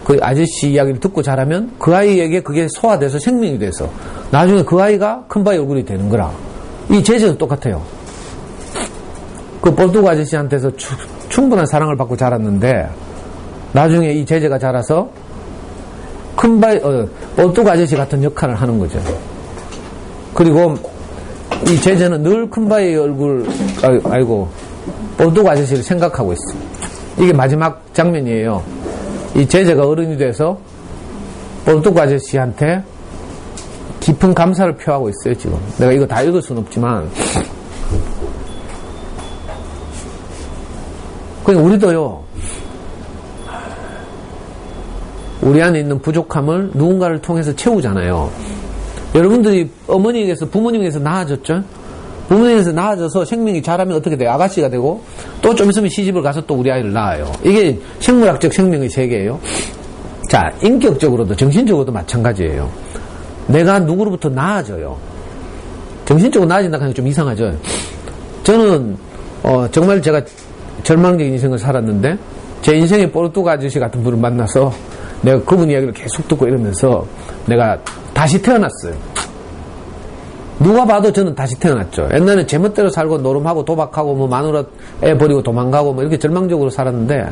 그 아저씨 이야기를 듣고 자라면 그 아이에게 그게 소화돼서 생명이 돼서 나중에 그 아이가 큰바의 얼굴이 되는 거라. 이 제재도 똑같아요. 그 포르투갈 아저씨한테서 충분한 사랑을 받고 자랐는데 나중에 이 제재가 자라서 포르투갈 아저씨 같은 역할을 하는 거죠. 그리고 이 제재는 늘 큰바의 얼굴 포르투갈 아저씨를 생각하고 있어. 이게 마지막 장면이에요. 이 제재가 어른이 돼서 포르투갈 아저씨한테 깊은 감사를 표하고 있어요. 지금 내가 이거 다 읽을 수는 없지만 그러니까 우리도요, 우리 안에 있는 부족함을 누군가를 통해서 채우잖아요. 여러분들이 어머니에게서, 부모님에게서 나아졌죠? 부모님에게서 나아져서 생명이 자라면 어떻게 돼요? 아가씨가 되고, 또 좀 있으면 시집을 가서 또 우리 아이를 낳아요. 이게 생물학적 생명의 세계예요. 자, 인격적으로도, 정신적으로도 마찬가지예요. 내가 누구로부터 나아져요. 정신적으로 나아진다고 하니까 좀 이상하죠? 저는, 정말 제가 절망적인 인생을 살았는데 제 인생에 포르투갈 아저씨 같은 분을 만나서 내가 그분 이야기를 계속 듣고 이러면서 내가 다시 태어났어요. 누가 봐도 저는 다시 태어났죠. 옛날에 제멋대로 살고 노름하고 도박하고 뭐 마누라 애 버리고 도망가고 뭐 이렇게 절망적으로 살았는데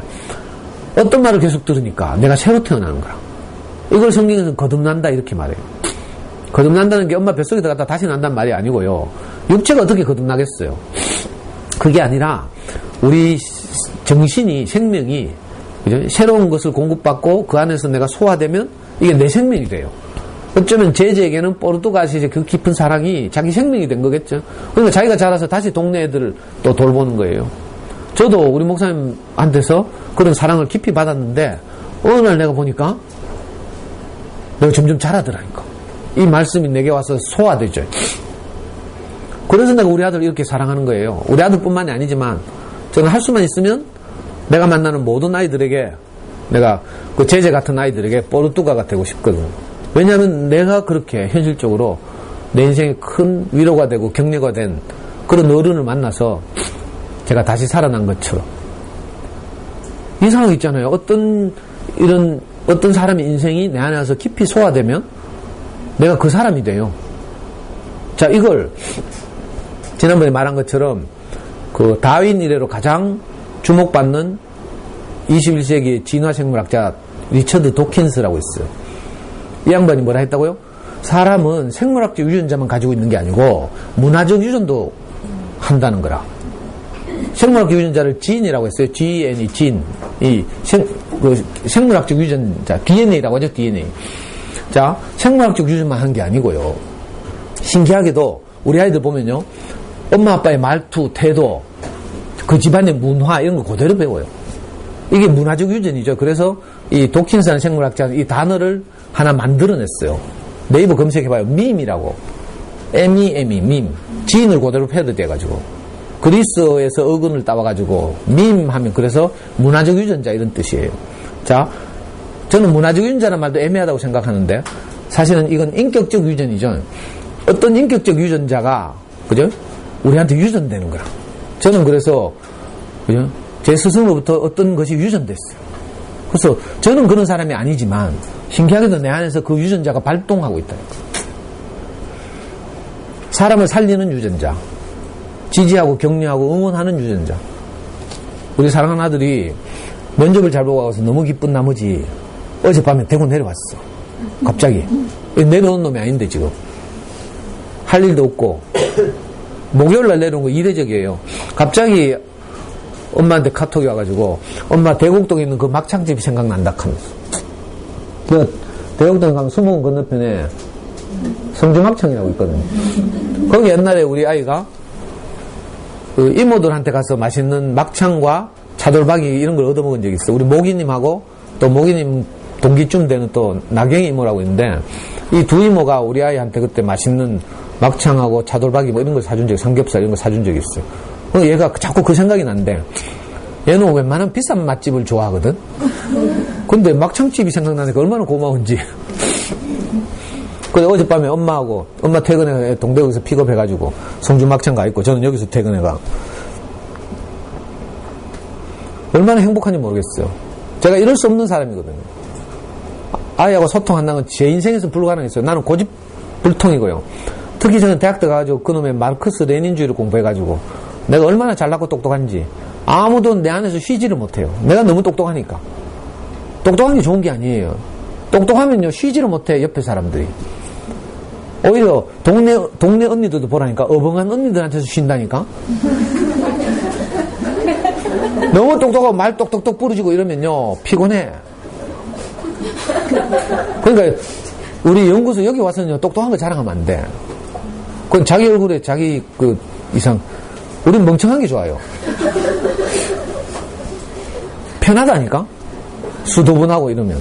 어떤 말을 계속 들으니까 내가 새로 태어나는 거야. 이걸 성경에서는 거듭난다 이렇게 말해요. 거듭난다는 게 엄마 뱃속에 들어갔다 다시 난다는 말이 아니고요. 육체가 어떻게 거듭나겠어요. 그게 아니라 우리 정신이, 생명이 그죠? 새로운 것을 공급받고 그 안에서 내가 소화되면 이게 내 생명이 돼요. 어쩌면 제재에게는 포르투갈 아저씨의 그 깊은 사랑이 자기 생명이 된 거겠죠. 그러니까 자기가 자라서 다시 동네 애들을 또 돌보는 거예요. 저도 우리 목사님한테서 그런 사랑을 깊이 받았는데 어느 날 내가 보니까 내가 점점 자라더라니까. 이 말씀이 내게 와서 소화되죠. 그래서 내가 우리 아들 이렇게 사랑하는 거예요. 우리 아들뿐만이 아니지만 저는 할 수만 있으면 내가 만나는 모든 아이들에게 내가 그 제재 같은 아이들에게 포르투갈가 되고 싶거든. 왜냐하면 내가 그렇게 현실적으로 내 인생에 큰 위로가 되고 격려가 된 그런 어른을 만나서 제가 다시 살아난 것처럼. 이 상황 있잖아요. 어떤 사람의 인생이 내 안에 와서 깊이 소화되면 내가 그 사람이 돼요. 자, 이걸 지난번에 말한 것처럼 그 다윈 이래로 가장 주목받는 21세기의 진화생물학자 리처드 도킨스라고 있어요. 이 양반이 뭐라 했다고요? 사람은 생물학적 유전자만 가지고 있는 게 아니고 문화적 유전도 한다는 거라. 생물학적 유전자를 진이라고 했어요. GN이 진. 생물학적 유전자, DNA라고 하죠, DNA. 자, 생물학적 유전만 한 게 아니고요. 신기하게도 우리 아이들 보면요. 엄마 아빠의 말투, 태도, 그 집안의 문화 이런 거 그대로 배워요. 이게 문화적 유전이죠. 그래서 이 도킨스라는 생물학자는 이 단어를 하나 만들어냈어요. 네이버 검색해봐요. 밈이라고. MEME, 밈. 지인을 그대로 패러디해가지고. 그리스어에서 어근을 따와가지고 밈하면 그래서 문화적 유전자 이런 뜻이에요. 자, 저는 문화적 유전자라는 말도 애매하다고 생각하는데 사실은 이건 인격적 유전이죠. 어떤 인격적 유전자가 그죠? 우리한테 유전되는 거라. 저는 그래서 그죠? 제 스승으로부터 어떤 것이 유전됐어요. 그래서 저는 그런 사람이 아니지만 신기하게도 내 안에서 그 유전자가 발동하고 있다. 사람을 살리는 유전자, 지지하고 격려하고 응원하는 유전자. 우리 사랑하는 아들이 면접을 잘 보고 와서 너무 기쁜 나머지 어젯밤에 대구 내려왔어. 갑자기. 내려온 놈이 아닌데 지금. 할 일도 없고 목요일날 내려온 거 이례적이에요. 갑자기 엄마한테 카톡이 와가지고 엄마 대곡동에 있는 그 막창집이 생각난다 하면서. 그 대곡동에 가면 수목원 건너편에 성주막창이라고 있거든요. 거기 옛날에 우리 아이가 그 이모들한테 가서 맛있는 막창과 차돌박이 이런 걸 얻어먹은 적이 있어요. 우리 모기님하고 또 모기님 동기쯤 되는 또 나경이 이모라고 있는데 이 두 이모가 우리 아이한테 그때 맛있는 막창하고 차돌박이 뭐 이런 걸 사준 적이, 삼겹살 이런 거 사준 적이 있어요. 그래서 얘가 자꾸 그 생각이 난대. 얘는 웬만한 비싼 맛집을 좋아하거든. 근데 막창집이 생각나니까 얼마나 고마운지. 그래서 어젯밤에 엄마 퇴근해 동대구에서 픽업해가지고 성주 막창 가 있고 저는 여기서 퇴근해가. 얼마나 행복한지 모르겠어요. 제가 이럴 수 없는 사람이거든요. 아이하고 소통한다는 건 제 인생에서 불가능했어요. 나는 고집불통이고요. 특히 저는 대학 들어가가지고 그놈의 마르크스 레닌주의를 공부해가지고 내가 얼마나 잘났고 똑똑한지 아무도 내 안에서 쉬지를 못해요. 내가 너무 똑똑하니까. 똑똑한 게 좋은 게 아니에요. 똑똑하면요 쉬지를 못해 옆에 사람들이. 오히려 동네 언니들도 보라니까 어벙한 언니들한테서 쉰다니까. 너무 똑똑하고 말 똑똑똑 부르지고 이러면요 피곤해. 그러니까 우리 연구소 여기 와서는요 똑똑한 거 자랑하면 안 돼. 그건 자기 얼굴에 자기 그 이상. 우린 멍청한 게 좋아요. 편하다니까. 수도분하고 이러면.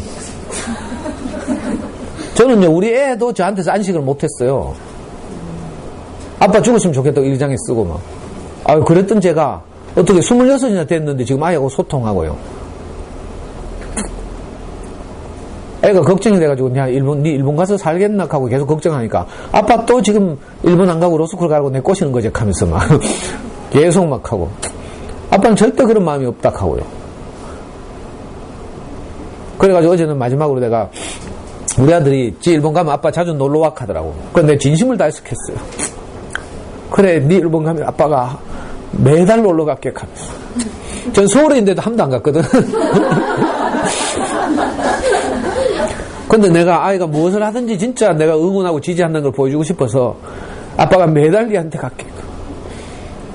저는요 우리 애도 저한테서 안식을 못했어요. 아빠 죽었으면 좋겠다고 일장에 쓰고 막. 아유 그랬던 제가 어떻게 26이나 됐는데 지금 아이하고 소통하고요. 애가 걱정이 돼가지고 야 니 일본 가서 살겠나 하고 계속 걱정하니까 아빠 또 지금 일본 안 가고 로스쿨 가고 내 꼬시는 거지 하면서 막 계속 막 하고 아빠는 절대 그런 마음이 없다 하고요. 그래가지고 어제는 마지막으로 내가 우리 아들이 지 일본 가면 아빠 자주 놀러와 하더라고. 그런데 진심을 다해서 했어요. 그래 니 일본 가면 아빠가 매달 놀러 갈게 하면서. 전 서울에 있는데도 한 번도 안 갔거든. 근데 내가 아이가 무엇을 하든지 진짜 내가 응원하고 지지한다는 걸 보여주고 싶어서 아빠가 매달 니한테 갈게.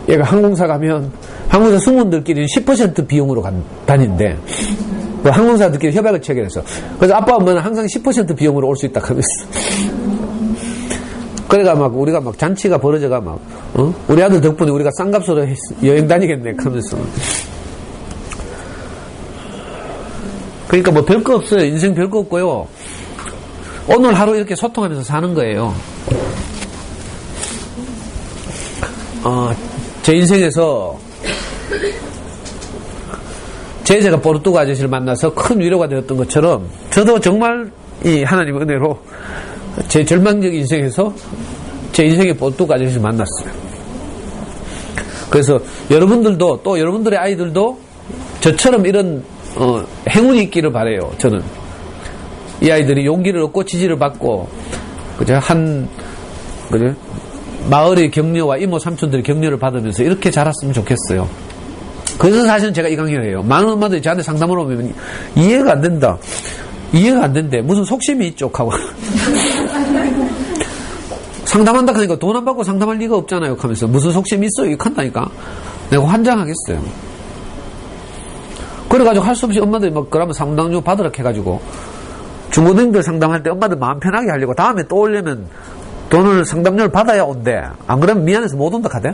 얘가 항공사 가면 항공사 승무원들끼리는 10% 비용으로 다닌대. 그 항공사들끼리 협약을 체결해서. 그래서 아빠 엄마는 항상 10% 비용으로 올 수 있다 하고 있어. 그래가 막 우리가 막 잔치가 벌어져가 막 우리 아들 덕분에 우리가 싼 값으로 여행 다니겠네 하면서. 그러니까 뭐 별거 없어요. 인생 별거 없고요. 오늘 하루 이렇게 소통하면서 사는 거예요. 제 인생에서 제가 포르투갈 아저씨를 만나서 큰 위로가 되었던 것처럼 저도 정말 이 하나님 은혜로 제 절망적 인생에서 제 인생의 볼뚝 아저씨를 만났어요. 그래서 여러분들도 또 여러분들의 아이들도 저처럼 이런 행운이 있기를 바라요. 저는 이 아이들이 용기를 얻고 지지를 받고 그죠? 그죠? 마을의 격려와 이모 삼촌들의 격려를 받으면서 이렇게 자랐으면 좋겠어요. 그래서 사실은 제가 이 강의를 해요. 많은 엄마들이 저한테 상담을 오면 이해가 안 된다. 이해가 안 된대. 무슨 속심이 있죠? 하고. 상담한다 하니까 돈 안 받고 상담할 리가 없잖아요. 하면서 무슨 속심이 있어요? 이렇게 한다니까. 내가 환장하겠어요. 그래가지고 할 수 없이 엄마들이 막 그러면 상담료 받으라 해가지고 중고등들 상담할 때 엄마들 마음 편하게 하려고 다음에 또 오려면 돈을 상담료를 받아야 온대. 안 그러면 미안해서 못 온다 하대.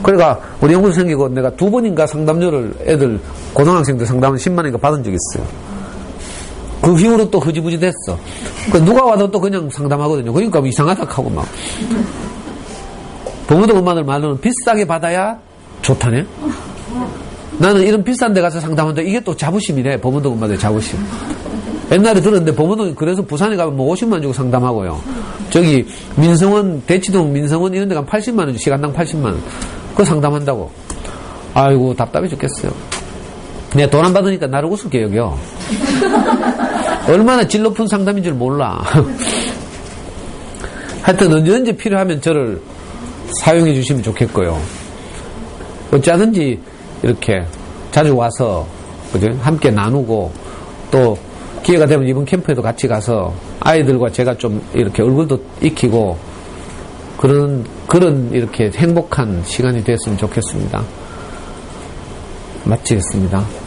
그러니까 우리 연구소 생기고 내가 2번인가 상담료를 애들 고등학생들 상담은 10만원인가 받은 적이 있어요. 그 이후로 또 흐지부지 됐어. 누가 와도 또 그냥 상담하거든요. 그러니까 이상하다 하고 막. 부모들 엄마들 말로는 비싸게 받아야 좋다네. 나는 이런 비싼 데 가서 상담하는데 이게 또 자부심이래. 부모들 엄마들 자부심. 옛날에 들었는데 부모들 그래서 부산에 가면 뭐 50만 주고 상담하고요. 저기 민성원 대치동 민성원 이런 데 가면 80만 원 시간당 80만 원. 그거 상담한다고. 아이고 답답해 죽겠어요. 내가 돈 안 받으니까 나를 우습게 여겨. 얼마나 질 높은 상담인 줄 몰라. 하여튼 언제 필요하면 저를 사용해 주시면 좋겠고요. 어쩌든지 이렇게 자주 와서 그죠? 함께 나누고 또 기회가 되면 이번 캠프에도 같이 가서 아이들과 제가 좀 이렇게 얼굴도 익히고 그런 이렇게 행복한 시간이 됐으면 좋겠습니다. 마치겠습니다.